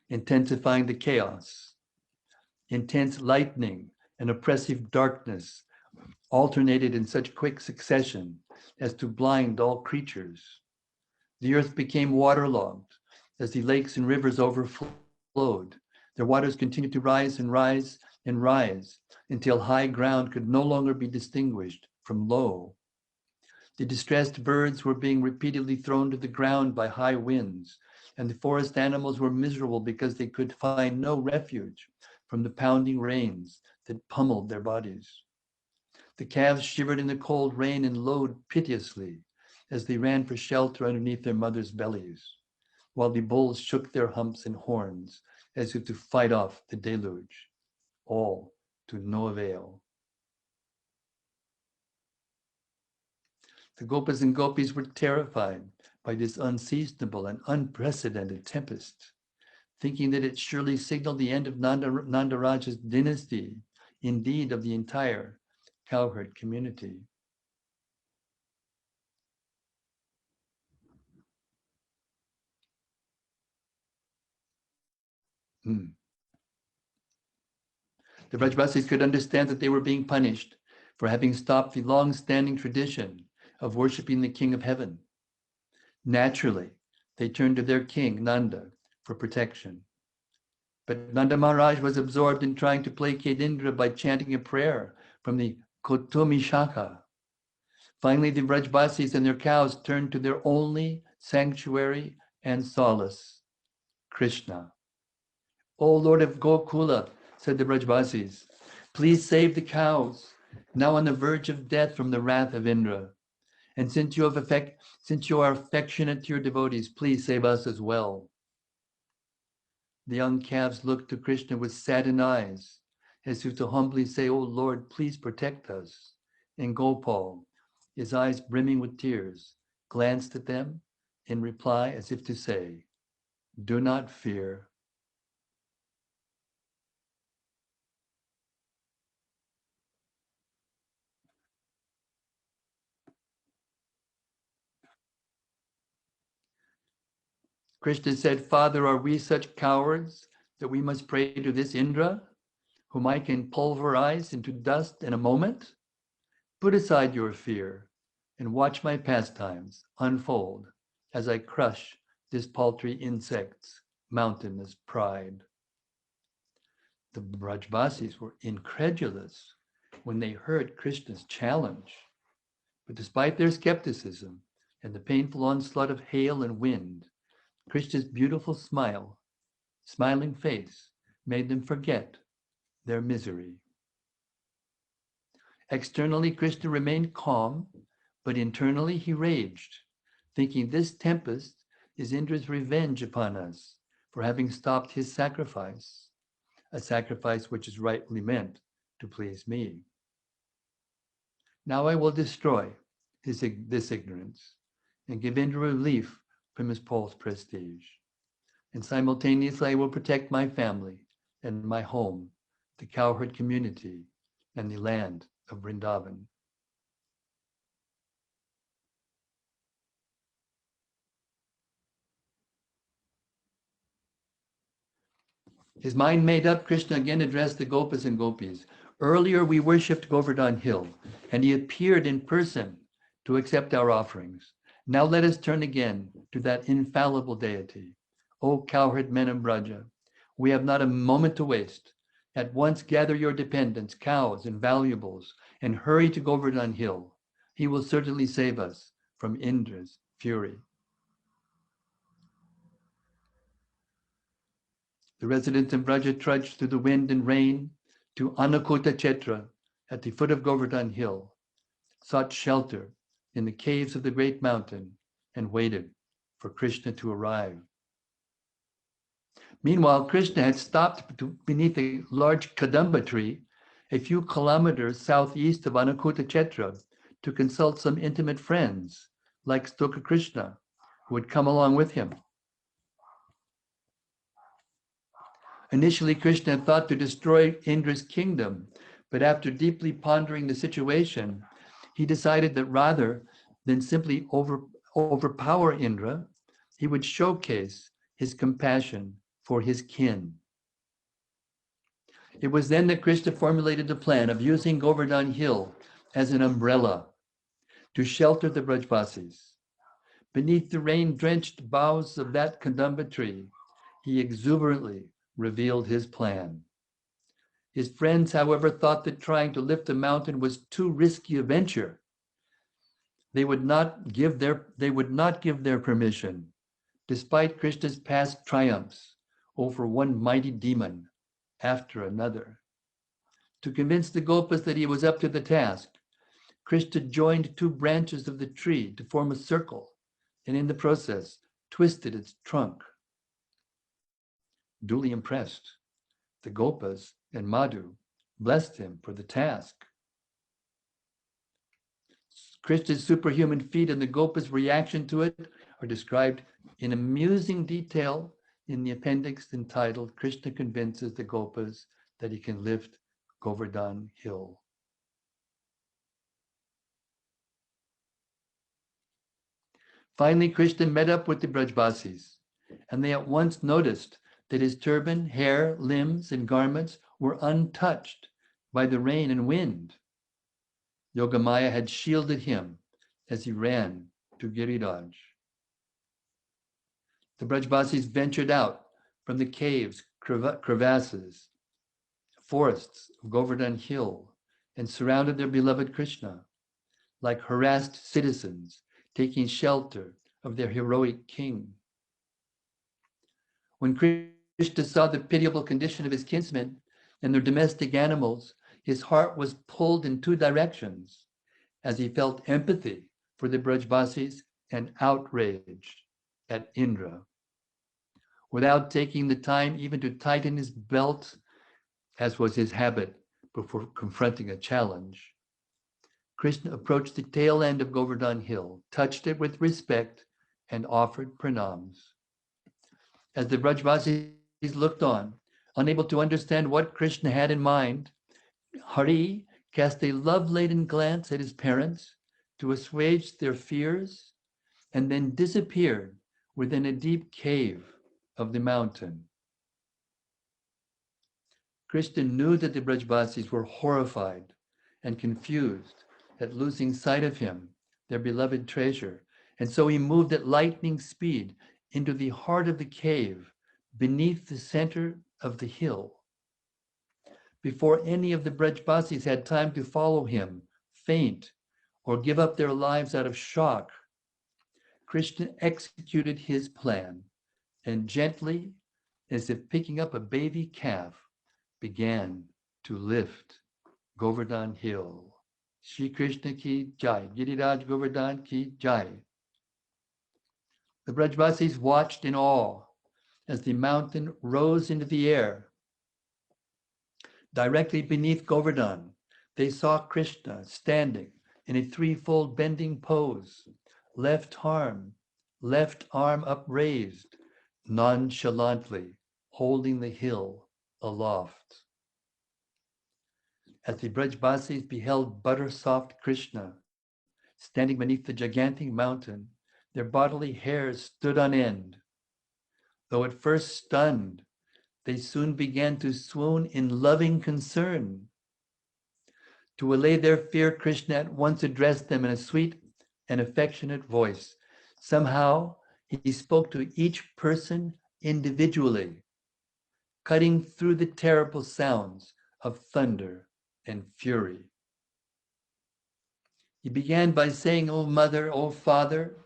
intensifying the chaos. Intense lightning and oppressive darkness alternated in such quick succession as to blind all creatures. The earth became waterlogged as the lakes and rivers overflowed. Their waters continued to rise and rise and rise until high ground could no longer be distinguished from low. The distressed birds were being repeatedly thrown to the ground by high winds, and the forest animals were miserable because they could find no refuge from the pounding rains that pummeled their bodies. The calves shivered in the cold rain and lowed piteously as they ran for shelter underneath their mothers' bellies, while the bulls shook their humps and horns as if to fight off the deluge, all to no avail. The gopas and gopis were terrified by this unseasonable and unprecedented tempest, thinking that it surely signaled the end of Nanda Raja's dynasty, indeed of the entire cowherd community. The Brajbasis could understand that they were being punished for having stopped the long-standing tradition of worshiping the King of Heaven. Naturally, they turned to their king, Nanda, for protection. But Nanda Maharaj was absorbed in trying to placate Indra by chanting a prayer from the Kotumi Shaka. Finally, the Brajbasis and their cows turned to their only sanctuary and solace, Krishna. O Lord of Gokula, said the Brajbasis, please save the cows, now on the verge of death from the wrath of Indra. And since you are affectionate to your devotees, please save us as well. The young calves looked to Krishna with saddened eyes, as if to humbly say, O Lord, please protect us. And Gopal, his eyes brimming with tears, glanced at them in reply as if to say, do not fear. Krishna said, Father, are we such cowards that we must pray to this Indra, whom I can pulverize into dust in a moment? Put aside your fear and watch my pastimes unfold as I crush this paltry insect's mountainous pride. The Brajbasis were incredulous when they heard Krishna's challenge. But despite their skepticism and the painful onslaught of hail and wind, Krishna's beautiful smiling face, made them forget their misery. Externally, Krishna remained calm, but internally he raged, thinking this tempest is Indra's revenge upon us for having stopped his sacrifice, a sacrifice which is rightly meant to please me. Now I will destroy this ignorance and give Indra relief from his false prestige. And simultaneously, I will protect my family and my home, the cowherd community, and the land of Vrindavan. His mind made up, Krishna again addressed the Gopas and Gopis. Earlier, we worshipped Govardhan Hill, and he appeared in person to accept our offerings. Now let us turn again to that infallible deity. O cowherd men of Braja, we have not a moment to waste. At once gather your dependents, cows, and valuables, and hurry to Govardhan Hill. He will certainly save us from Indra's fury. The residents of Braja trudged through the wind and rain to Anakuta Chetra at the foot of Govardhan Hill, sought shelter in the caves of the great mountain, and waited for Krishna to arrive. Meanwhile, Krishna had stopped beneath a large kadamba tree a few kilometers southeast of Anakuta Chetra to consult some intimate friends like Stoka Krishna, who had come along with him. Initially, Krishna had thought to destroy Indra's kingdom, but after deeply pondering the situation, he decided that rather than simply overpower Indra, he would showcase his compassion for his kin. It was then that Krishna formulated the plan of using Govardhan Hill as an umbrella to shelter the Brajbasis. Beneath the rain-drenched boughs of that kadamba tree, he exuberantly revealed his plan. His friends, however, thought that trying to lift the mountain was too risky a venture. They would not give their permission, despite Krishna's past triumphs over one mighty demon after another. To convince the Gopas that he was up to the task, Krishna joined two branches of the tree to form a circle, and in the process twisted its trunk. Duly impressed, the Gopas and Madhu blessed him for the task. Krishna's superhuman feat and the Gopas' reaction to it are described in amusing detail in the appendix entitled Krishna Convinces the Gopas that he can lift Govardhan Hill. Finally, Krishna met up with the Brajbasis, and they at once noticed that his turban, hair, limbs, and garments were untouched by the rain and wind. Yogamaya had shielded him as he ran to Giriraj. The Brajbasis ventured out from the caves, crevasses, forests of Govardhan Hill, and surrounded their beloved Krishna, like harassed citizens taking shelter of their heroic king. When Krishna saw the pitiable condition of his kinsmen and their domestic animals, his heart was pulled in two directions, as he felt empathy for the Brajbasis and outrage at Indra. Without taking the time even to tighten his belt, as was his habit before confronting a challenge, Krishna approached the tail end of Govardhan Hill, touched it with respect, and offered pranams. As the Brajbasis looked on, unable to understand what Krishna had in mind, Hari cast a love-laden glance at his parents to assuage their fears, and then disappeared within a deep cave of the mountain. Krishna knew that the Brajbasis were horrified and confused at losing sight of him, their beloved treasure, and so he moved at lightning speed into the heart of the cave beneath the center of the hill. Before any of the Brajbasis had time to follow him, faint, or give up their lives out of shock, Krishna executed his plan and gently, as if picking up a baby calf, began to lift Govardhan Hill. Shri Krishna ki jai, Giriraj Govardhan ki jai. The Brajbasis watched in awe as the mountain rose into the air. Directly beneath Govardhan, they saw Krishna standing in a threefold bending pose, left arm upraised, nonchalantly holding the hill aloft. As the Brajbasis beheld butter-soft Krishna standing beneath the gigantic mountain, their bodily hairs stood on end. Though at first stunned, they soon began to swoon in loving concern. To allay their fear, Krishna at once addressed them in a sweet and affectionate voice. Somehow, he spoke to each person individually, cutting through the terrible sounds of thunder and fury. He began by saying, "O mother, O father,"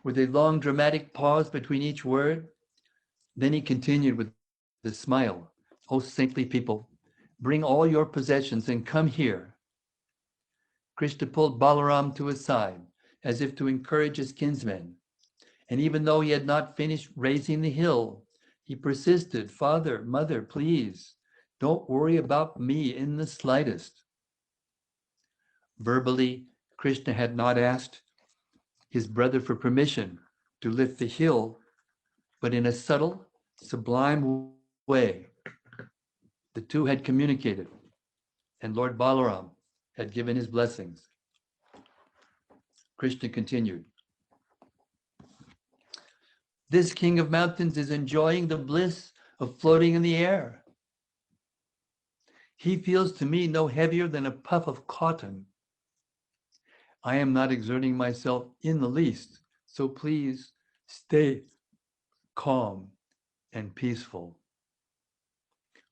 with a long dramatic pause between each word. Then he continued with a smile, "O saintly people, bring all your possessions and come here." Krishna pulled Balaram to his side, as if to encourage his kinsmen. And even though he had not finished raising the hill, he persisted, "Father, mother, please, don't worry about me in the slightest." Verbally, Krishna had not asked his brother for permission to lift the hill, but in a subtle, sublime way, the two had communicated, and Lord Balaram had given his blessings. Krishna continued, "This king of mountains is enjoying the bliss of floating in the air. He feels to me no heavier than a puff of cotton. I am not exerting myself in the least, so please stay calm and peaceful."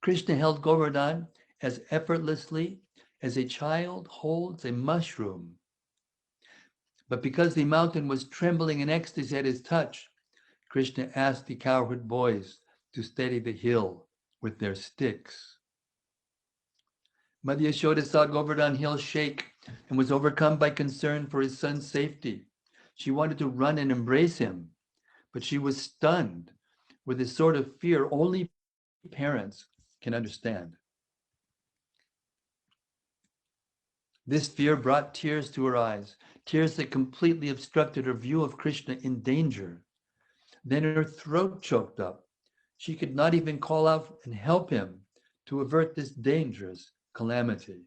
Krishna held Govardhan as effortlessly as a child holds a mushroom. But because the mountain was trembling in ecstasy at his touch, Krishna asked the cowherd boys to steady the hill with their sticks. Mother Yashoda saw Govardhan Hill shake and was overcome by concern for his son's safety. She wanted to run and embrace him, but she was stunned with a sort of fear only parents can understand. This fear brought tears to her eyes, tears that completely obstructed her view of Krishna in danger. Then her throat choked up. She could not even call out and help him to avert this dangerous calamity.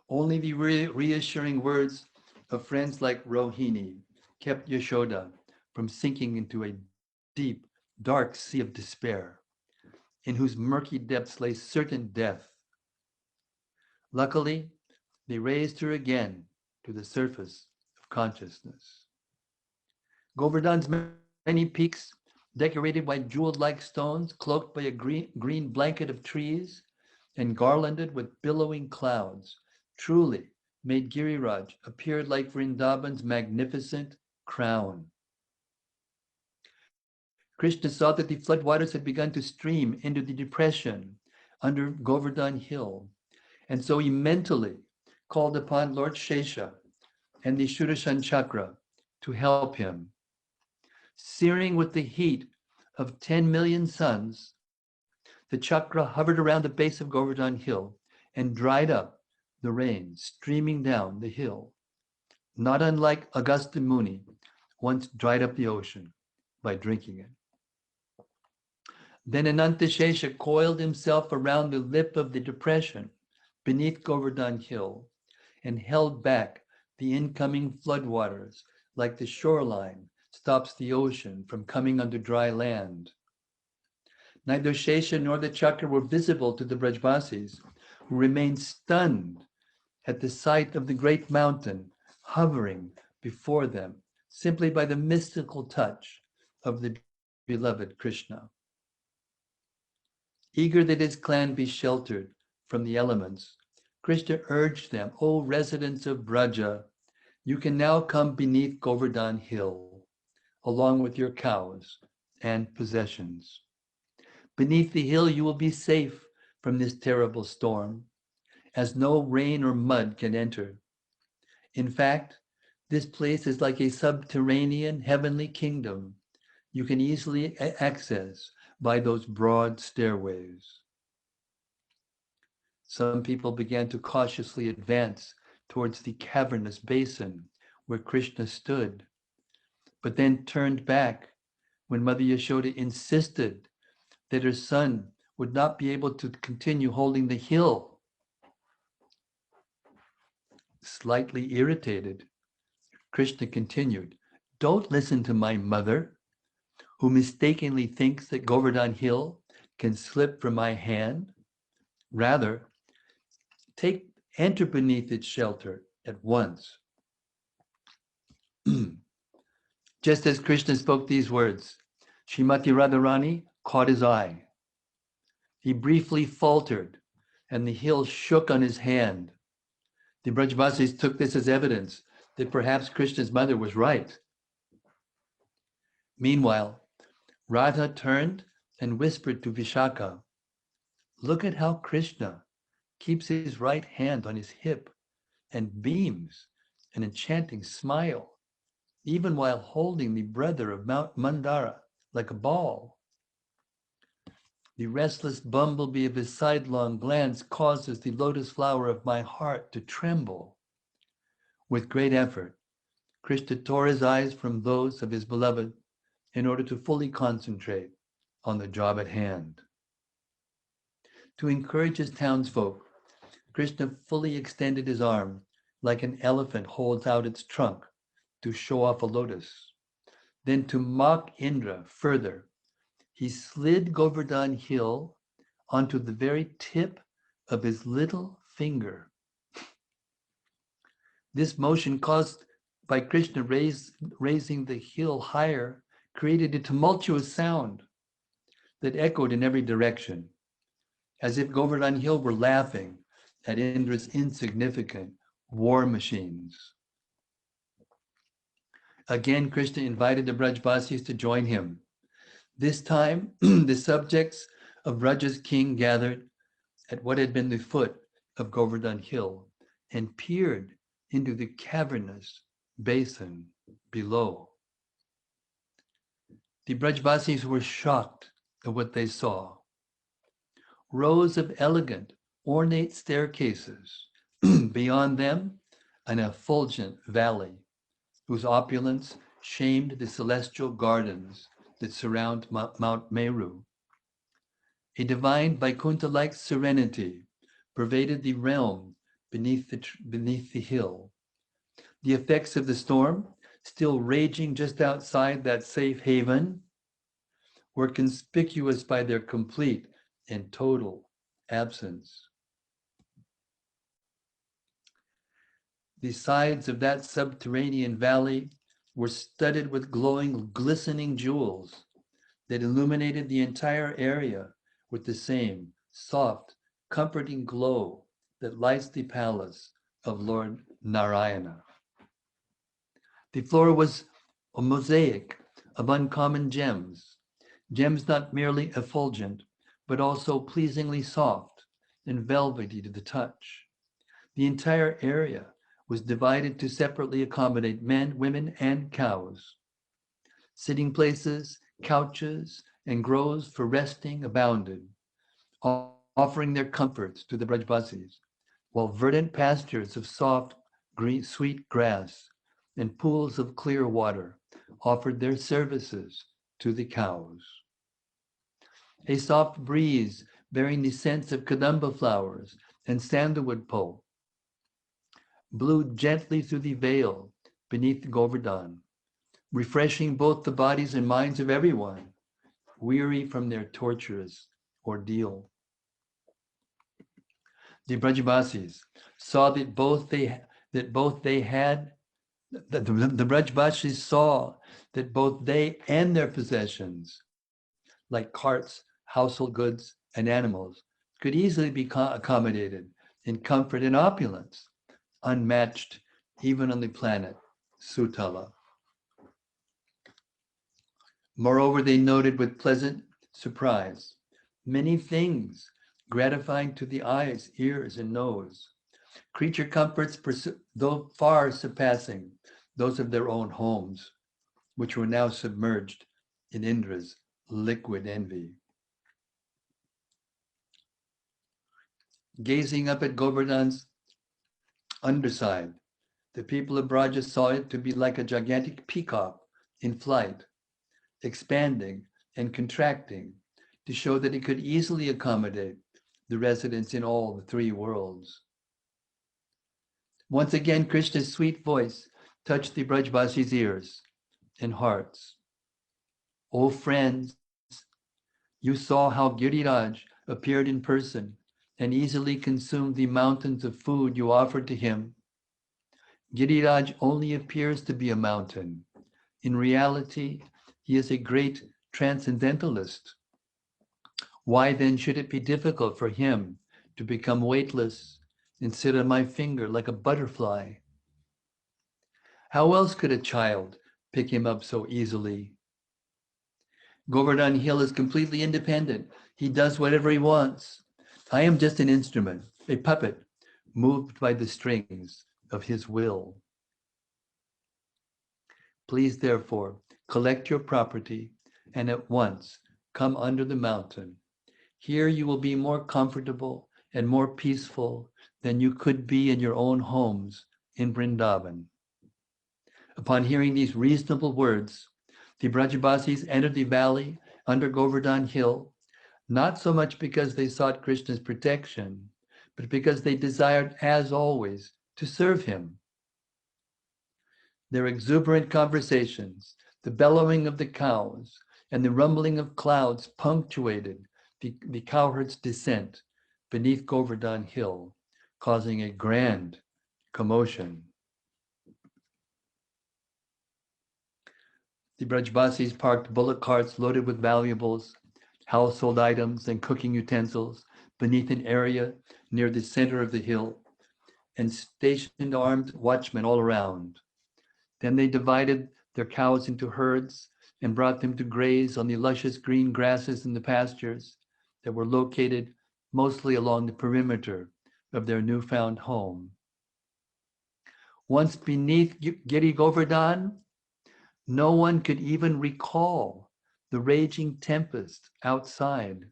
Only the reassuring words of friends like Rohini kept Yashoda from sinking into a deep, dark sea of despair, in whose murky depths lay certain death. Luckily, they raised her again to the surface of consciousness. Govardhan's many peaks, decorated by jeweled-like stones, cloaked by a green blanket of trees, and garlanded with billowing clouds, truly made Giriraj appear like Vrindavan's magnificent crown. Krishna saw that the floodwaters had begun to stream into the depression under Govardhan Hill, and so he mentally called upon Lord Shesha and the Sudarshan Chakra to help him. Searing with the heat of 10 million suns, the chakra hovered around the base of Govardhan Hill and dried up the rain streaming down the hill, not unlike Agastya Muni once dried up the ocean by drinking it. Then Anantashesha coiled himself around the lip of the depression beneath Govardhan Hill and held back the incoming floodwaters like the shoreline stops the ocean from coming under dry land. Neither Shesha nor the Chakra were visible to the Brajbasis, who remained stunned at the sight of the great mountain hovering before them simply by the mystical touch of the beloved Krishna. Eager that his clan be sheltered from the elements, Krishna urged them, O residents of Braja, you can now come beneath Govardhan hill, along with your cows and possessions. Beneath the hill you will be safe from this terrible storm, as no rain or mud can enter. In fact, this place is like a subterranean heavenly kingdom you can easily access by those broad stairways. Some people began to cautiously advance towards the cavernous basin where Krishna stood, but then turned back when Mother Yashoda insisted that her son would not be able to continue holding the hill. Slightly irritated, Krishna continued, don't listen to my mother, who mistakenly thinks that Govardhan Hill can slip from my hand. Rather, enter beneath its shelter at once. Just as Krishna spoke these words, Srimati Radharani caught his eye. He briefly faltered, and the hill shook on his hand. The Brajbasis took this as evidence that perhaps Krishna's mother was right. Meanwhile, Radha turned and whispered to Vishaka, look at how Krishna keeps his right hand on his hip and beams an enchanting smile, even while holding the brother of Mount Mandara like a ball. The restless bumblebee of his sidelong glance causes the lotus flower of my heart to tremble. With great effort, Krishna tore his eyes from those of his beloved in order to fully concentrate on the job at hand. To encourage his townsfolk, Krishna fully extended his arm like an elephant holds out its trunk to show off a lotus. Then to mock Indra further, he slid Govardhan Hill onto the very tip of his little finger. This motion caused by Krishna raising the hill higher created a tumultuous sound that echoed in every direction, as if Govardhan Hill were laughing at Indra's insignificant war machines. Again, Krishna invited the Brajbasis to join him. This time, the subjects of Braja's king gathered at what had been the foot of Govardhan Hill and peered into the cavernous basin below. The Brajbasis were shocked at what they saw. Rows of elegant, ornate staircases, beyond them, an effulgent valley, whose opulence shamed the celestial gardens that surround Mount Meru. A divine Vaikuntha-like serenity pervaded the realm beneath the hill. The effects of the storm, still raging just outside that safe haven, were conspicuous by their complete and total absence. The sides of that subterranean valley were studded with glowing, glistening jewels that illuminated the entire area with the same soft, comforting glow that lights the palace of Lord Narayana. The floor was a mosaic of uncommon gems, gems not merely effulgent, but also pleasingly soft and velvety to the touch. The entire area was divided to separately accommodate men, women, and cows. Sitting places, couches, and groves for resting abounded, offering their comforts to the Brajbasis, while verdant pastures of soft, green, sweet grass and pools of clear water offered their services to the cows. A soft breeze bearing the scents of kadamba flowers and sandalwood pulp blew gently through the vale beneath Govardhan, refreshing both the bodies and minds of everyone, weary from their torturous ordeal. The Brajbasis saw that both they had the Brajbasis saw that both they and their possessions, like carts, household goods, and animals, could easily be accommodated in comfort and opulence, unmatched even on the planet Sutala. Moreover, they noted with pleasant surprise many things gratifying to the eyes, ears, and nose, creature comforts though far surpassing those of their own homes, which were now submerged in Indra's liquid envy. Gazing up at Govardhan's underside, the people of Braja saw it to be like a gigantic peacock in flight, expanding and contracting to show that it could easily accommodate the residents in all the three worlds. Once again, Krishna's sweet voice touched the Brajbasis' ears and hearts. O friends, you saw how Giriraj appeared in person and easily consumed the mountains of food you offered to him. Giriraj only appears to be a mountain. In reality, he is a great transcendentalist. Why then should it be difficult for him to become weightless and sit on my finger like a butterfly? How else could a child pick him up so easily? Govardhan Hill is completely independent. He does whatever he wants. I am just an instrument, a puppet, moved by the strings of his will. Please, therefore, collect your property and at once come under the mountain. Here you will be more comfortable and more peaceful than you could be in your own homes in Vrindavan. Upon hearing these reasonable words, the Brajbasis entered the valley under Govardhan Hill, not so much because they sought Krishna's protection, but because they desired, as always, to serve him. Their exuberant conversations, the bellowing of the cows, and the rumbling of clouds punctuated the cowherd's descent beneath Govardhan Hill, causing a grand commotion. The Brajbasis parked bullock carts loaded with valuables, household items, and cooking utensils beneath an area near the center of the hill, and stationed armed watchmen all around. Then they divided their cows into herds and brought them to graze on the luscious green grasses in the pastures that were located mostly along the perimeter of their newfound home. Once beneath Giri Govardhan, no one could even recall the raging tempest outside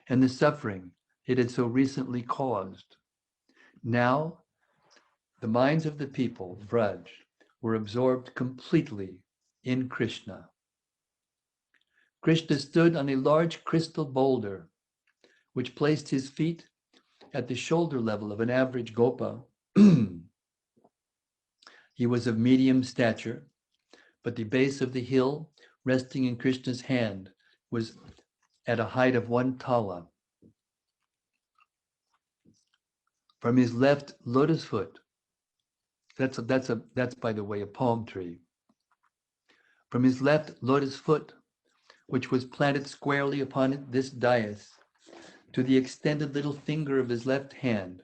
and the suffering it had so recently caused. Now, the minds of the people, Braj, were absorbed completely in Krishna. Krishna stood on a large crystal boulder, which placed his feet at the shoulder level of an average gopa. He was of medium stature, but the base of the hill, resting in Krishna's hand, was at a height of 1 tala. From his left lotus foot, that's by the way a palm tree. From his left lotus foot, which was planted squarely upon this dais, to the extended little finger of his left hand,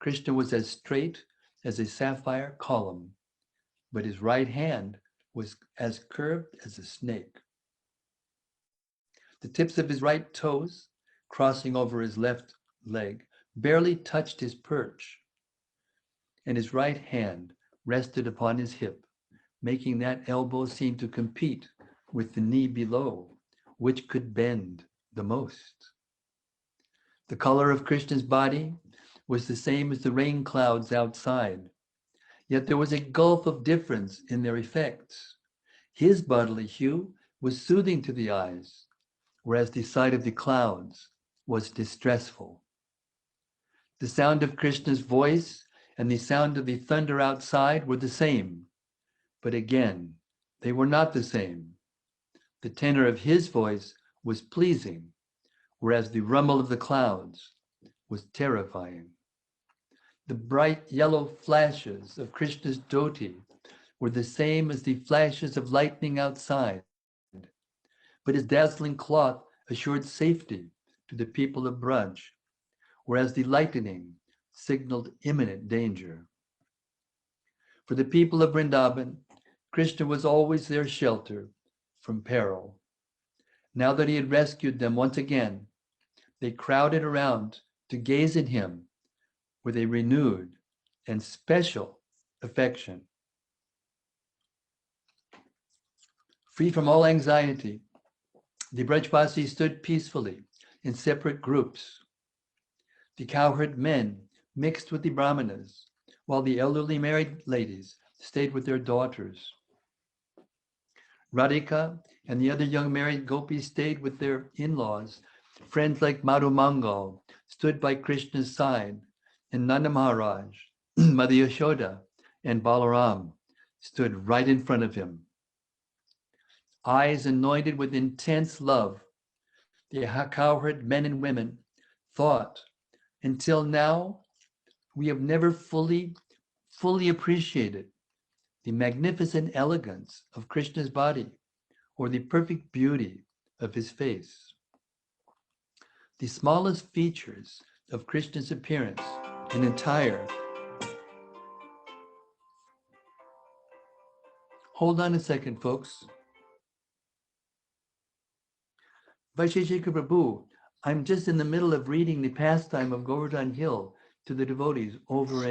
Krishna was as straight as a sapphire column, but his right hand was as curved as a snake. The tips of his right toes, crossing over his left leg, barely touched his perch, and his right hand rested upon his hip, making that elbow seem to compete with the knee below, which could bend the most. The color of Krishna's body was the same as the rain clouds outside, yet there was a gulf of difference in their effects. His bodily hue was soothing to the eyes, whereas the sight of the clouds was distressful. The sound of Krishna's voice and the sound of the thunder outside were the same, but again, They were not the same. The tenor of his voice was pleasing, whereas the rumble of the clouds was terrifying. The bright yellow flashes of Krishna's dhoti were the same as the flashes of lightning outside, but his dazzling cloth assured safety to the people of Braj, whereas the lightning signaled imminent danger. For the people of Vrindavan, Krishna was always their shelter from peril. Now that he had rescued them once again, they crowded around to gaze at him with a renewed and special affection. Free from all anxiety, the Brajvasis stood peacefully in separate groups. The cowherd men mixed with the brahmanas, while the elderly married ladies stayed with their daughters. Radhika and the other young married gopis stayed with their in-laws. Friends like Madhu Mangal stood by Krishna's side, and Nanda Maharaj, Mother Yashoda, and Balaram stood right in front of him. Eyes anointed with intense love, the cowherd men and women thought, until now, we have never fully appreciated the magnificent elegance of Krishna's body or the perfect beauty of his face. The smallest features of Krishna's appearance and attire. Hold on a second, folks. Vaisheshika Prabhu, I'm just in the middle of reading the pastime of Govardhana Hill to the devotees over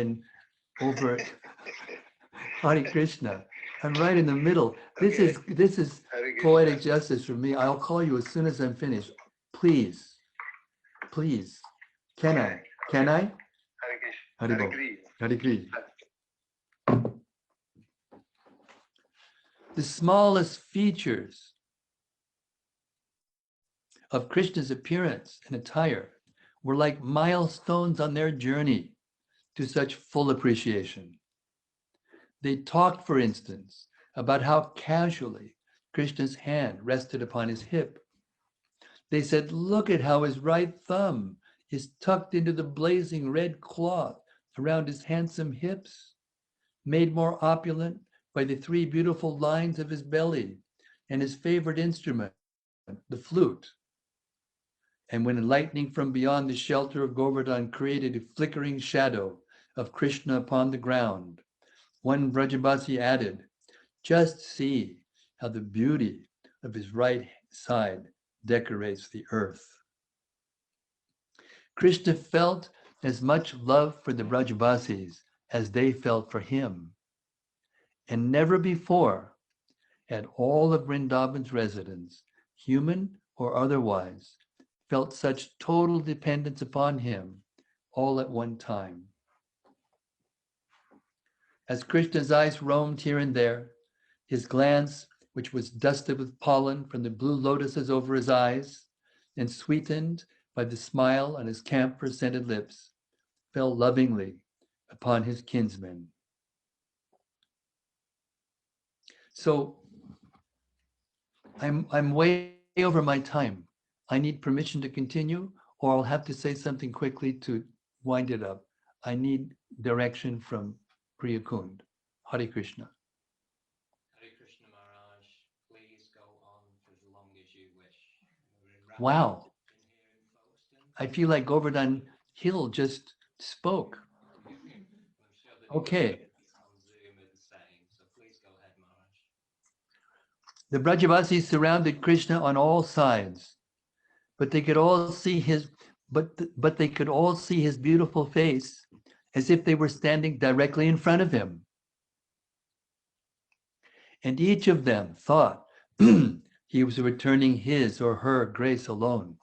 Hare Krishna. I'm right in the middle. This is poetic justice for me. I'll call you as soon as I'm finished. Please. Can I? Hare Krishna. Hare Krishna. The smallest features of Krishna's appearance and attire were like milestones on their journey to such full appreciation. They talked, for instance, about how casually Krishna's hand rested upon his hip. They said, look at how his right thumb is tucked into the blazing red cloth around his handsome hips, made more opulent by the three beautiful lines of his belly and his favorite instrument, the flute. And when lightning from beyond the shelter of Govardhan created a flickering shadow of Krishna upon the ground, one Brajabasi added, just see how the beauty of his right side decorates the earth. Krishna felt as much love for the Brajavasis as they felt for him. And never before had all of Vrindavan's residents, human or otherwise, felt such total dependence upon him all at one time. As Krishna's eyes roamed here and there, his glance, which was dusted with pollen from the blue lotuses over his eyes and sweetened by the smile on his camphor-scented lips, fell lovingly upon his kinsmen. So I'm way over my time. I need permission to continue, or I'll have to say something quickly to wind it up. I need direction from Priya Kund. Hare Krishna. Hare Krishna Maharaj, please go on for as long as you wish. We're in Wow. in here in Folkestone. I feel like Govardhan Hill just spoke. I'm sure the Okay. devotees on Zoom are the same, so please go ahead, Maharaj. The Brajavasis surrounded Krishna on all sides, but they could all see his beautiful face as if they were standing directly in front of him. And each of them thought he was returning his or her grace alone.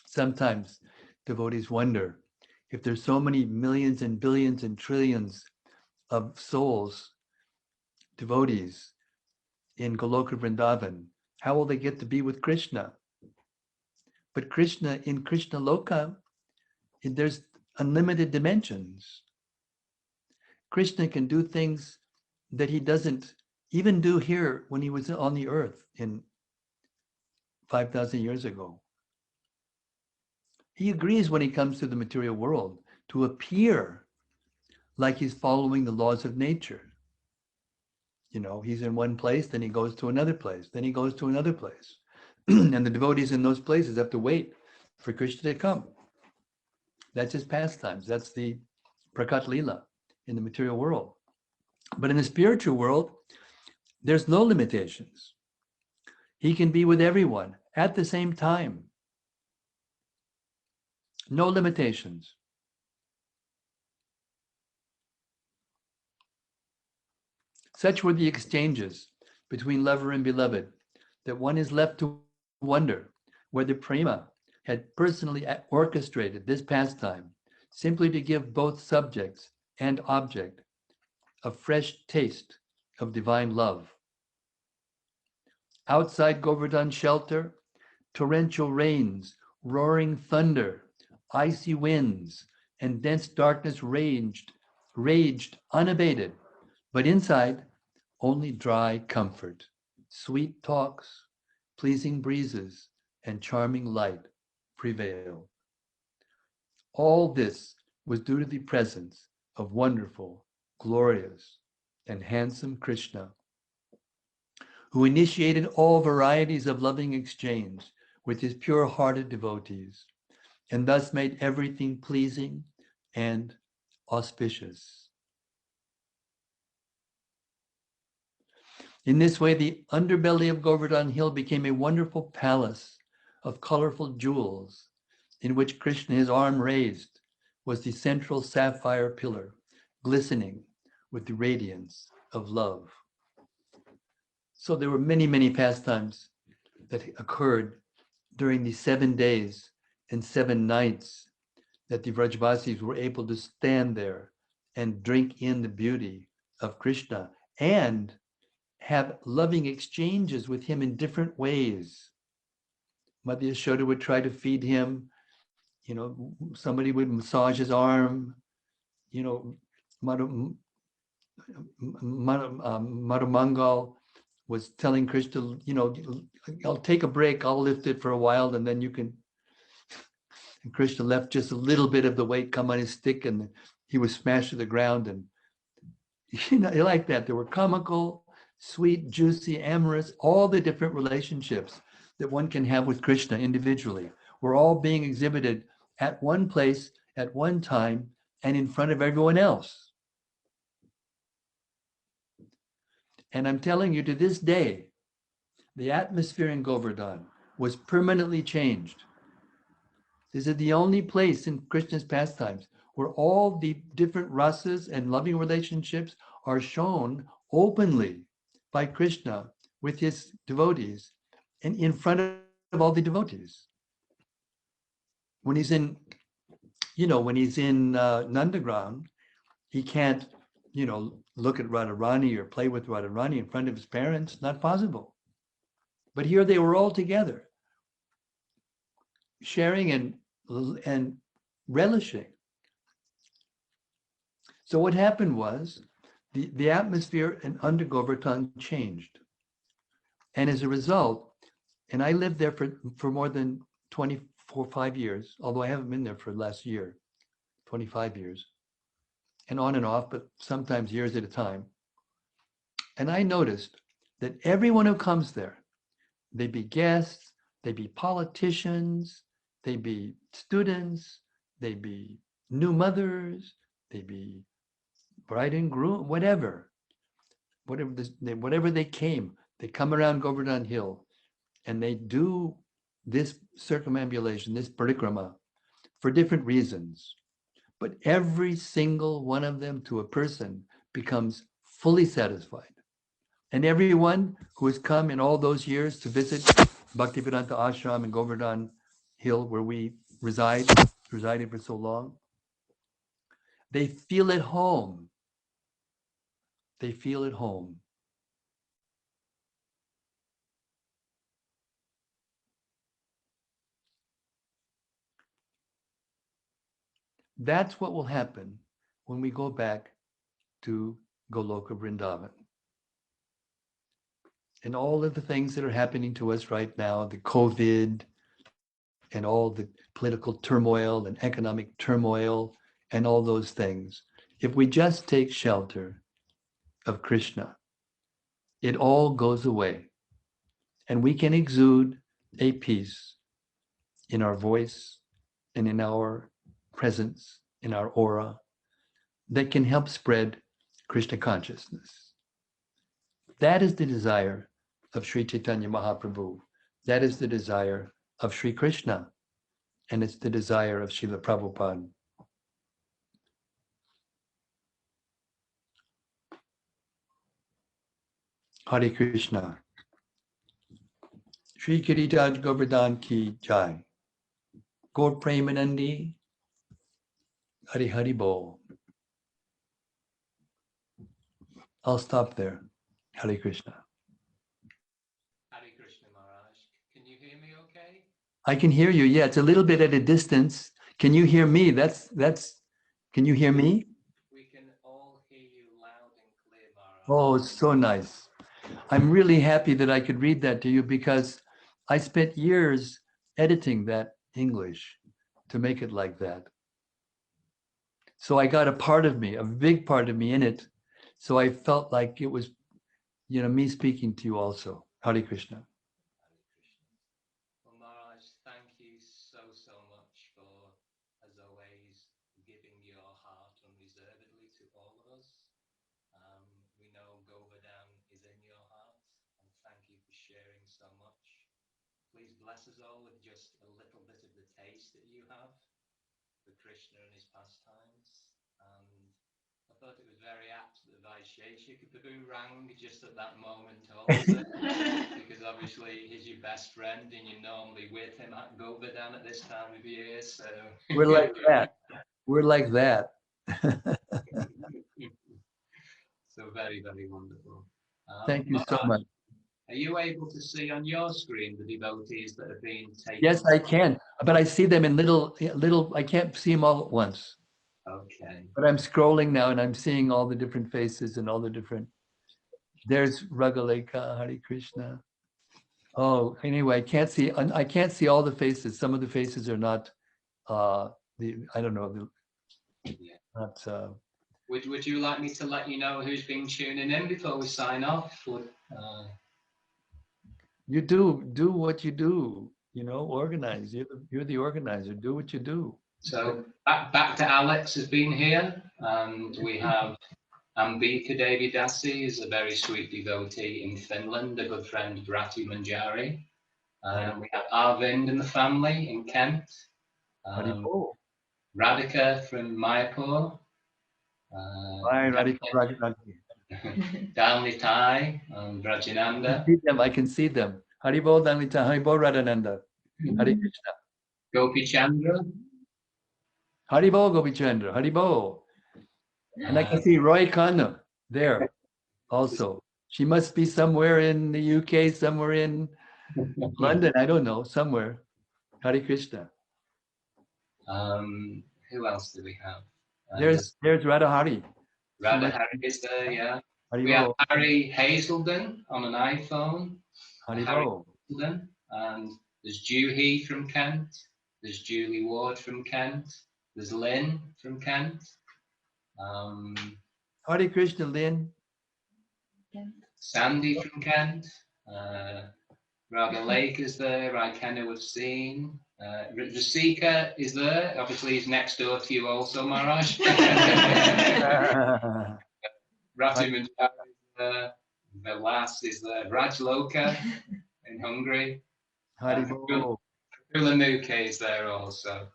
Sometimes devotees wonder if there's so many millions and billions and trillions of souls, devotees in Goloka Vrindavan, how will they get to be with Krishna? But Krishna, in Krishna Loka, there's unlimited dimensions. Krishna can do things that he doesn't even do here when he was on the earth in 5,000 years ago. He agrees when he comes to the material world to appear like he's following the laws of nature. He's in one place, then he goes to another place, then he goes to another place. And the devotees in those places have to wait for Krishna to come. That's his pastimes. That's the Prakat Lila in the material world. But in the spiritual world, there's no limitations. He can be with everyone at the same time. No limitations. Such were the exchanges between lover and beloved that one is left to wonder whether Prema had personally orchestrated this pastime simply to give both subjects and object a fresh taste of divine love. Outside Govardhan's shelter, torrential rains, roaring thunder, icy winds, and dense darkness raged unabated. But inside, only dry comfort, sweet talks, pleasing breezes, and charming light prevailed. All this was due to the presence of wonderful, glorious, and handsome Krishna, who initiated all varieties of loving exchange with his pure-hearted devotees, and thus made everything pleasing and auspicious. In this way, the underbelly of Govardhan Hill became a wonderful palace of colorful jewels, in which Krishna, his arm raised, was the central sapphire pillar, glistening with the radiance of love. So there were many, many pastimes that occurred during the 7 days and 7 nights that the Vrajvasis were able to stand there and drink in the beauty of Krishna and have loving exchanges with him in different ways. Mother Yashoda would try to feed him, somebody would massage his arm, Madhumangal was telling Krishna, I'll take a break, I'll lift it for a while, and then you can. And Krishna left just a little bit of the weight come on his stick, and he was smashed to the ground. And like that. There were comical, sweet, juicy, amorous, all the different relationships that one can have with Krishna individually were all being exhibited at one place, at one time, and in front of everyone else. And I'm telling you, to this day, the atmosphere in Govardhan was permanently changed. This is the only place in Krishna's pastimes where all the different rasas and loving relationships are shown openly by Krishna with his devotees and in front of all the devotees. When he's in, Nandagram, he can't, look at Radharani or play with Radharani in front of his parents. Not possible. But here they were all together, sharing and relishing. So what happened was the atmosphere in under Govardhan changed. And as a result, and I lived there for more than 5 years, although I haven't been there for the last year, 25 years, and on and off, but sometimes years at a time. And I noticed that everyone who comes there, they be guests, they be politicians, they be students, they be new mothers, they be bride and groom, whatever they came, they come around Govardhan Hill and they do this circumambulation, this parikrama, for different reasons. But every single one of them to a person becomes fully satisfied. And everyone who has come in all those years to visit Bhaktivedanta Ashram in Govardhan Hill, where we resided for so long, they feel at home. They feel at home. That's what will happen when we go back to Goloka Vrindavan. and all of the things that are happening to us right now, the COVID and all the political turmoil and economic turmoil and all those things, if we just take shelter of Krishna, it all goes away. And we can exude a peace in our voice and in our presence, in our aura, that can help spread Krishna consciousness. That is the desire of Sri Chaitanya Mahaprabhu. That is the desire of Sri Krishna. And it's the desire of Srila Prabhupada. Hare Krishna. Sri Giriraj Govardhan ki jai. Gaur Premanandi. Hari Hari Bol. I'll stop there. Hare Krishna. Hare Krishna Maharaj. Can you hear me okay? I can hear you. Yeah, it's a little bit at a distance. Can you hear me? Can you hear me? We can all hear you loud and clear, Maharaj. Oh, it's so nice. I'm really happy that I could read that to you because I spent years editing that English to make it like that. So I got a part of me, a big part of me in it. So I felt like it was, me speaking to you also. Hare Krishna. Hare Krishna. Well, Maharaj, thank you so, so much for, as always, giving your heart unreservedly to all of us. We know Govardhan is in your heart, and thank you for sharing so much. Please bless us all with just a little bit of the taste that you have for Krishna and his pastimes. And I thought it was very apt that Vaisheshika rang just at that moment also, because obviously he's your best friend and you're normally with him at Govardhan at this time of year. So We're like that. We're like that. so very, very wonderful. Thank you so Maharaj, much. are you able to see on your screen the devotees that have been taken? Yes, I can. But I see them in little, I can't see them all at once. Okay. But I'm scrolling now and I'm seeing all the different faces and all the different. There's Ragaleka, Hare Krishna. Oh, anyway, I can't see all the faces. Some of the faces are not, I don't know, Yeah. not. Would you like me to let you know who's been tuning in before we sign off? You do what you do. Organize. You're the organizer. Do what you do. So back to Alex has been here. We have Ambika Devi Dasi is a very sweet devotee in Finland, a good friend of Rati Manjari. We have Arvind and the family in Kent. Haribol. Radhika from Mayapur. Bye, Radhika Raghunathan. Dalnitai and Brajananda. I can see them. Haribol Danlita, Haribol Radhananda. Hare Krishna. Gopi Chandra. Haribol Gopichandra. Haribol. And I can see Roy Khanna there also. She must be somewhere in the UK, somewhere in London. I don't know, somewhere. Hare Krishna. Who else do we have? There's Radha Hari. Radha Hari is there, yeah. We have Haribol. Harry Hazelden on an iPhone. Harry Haribol. Hazelden. And there's Juhi from Kent. There's Julie Ward from Kent. There's Lynn from Kent. Hare Krishna, Lynn. Sandy from Kent. Raga Lake is there. I kind of have seen. Rasika is there. Obviously, he's next door to you also, Maharaj. Ratiman is there. Velas is there. Raj Loka in Hungary. Haribol. Ulamuke is there also.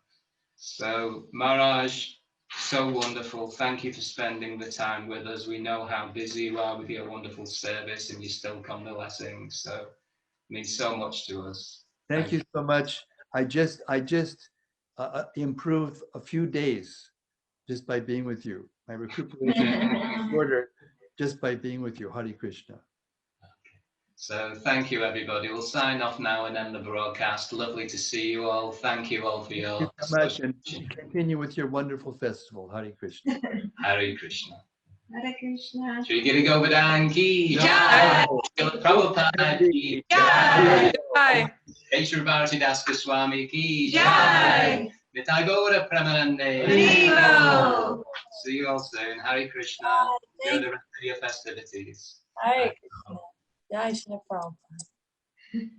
So, Maharaj, so wonderful. Thank you for spending the time with us. We know how busy you are with your wonderful service and you still come to lessons. So, it means so much to us. Thank you so much. I just improved a few days just by being with you. My recuperation is shorter just by being with you. Hare Krishna. So thank you, everybody. We'll sign off now and end the broadcast. Lovely to see you all. Thank you all for your. Thank you so much, and continue with your wonderful festival. Hare Krishna. Hare Krishna. Hare Krishna. Shri Giri Govardhana ki Jai. Srila Prabhupada ki Jai. Jai. Shri Bharati Das Goswami ki Jai. Nitai Gaura Pramanande. Haribo. See you all soon. Hare Krishna. Enjoy the rest of your festivities. Hare Krishna. Jai Shri Prabhupada.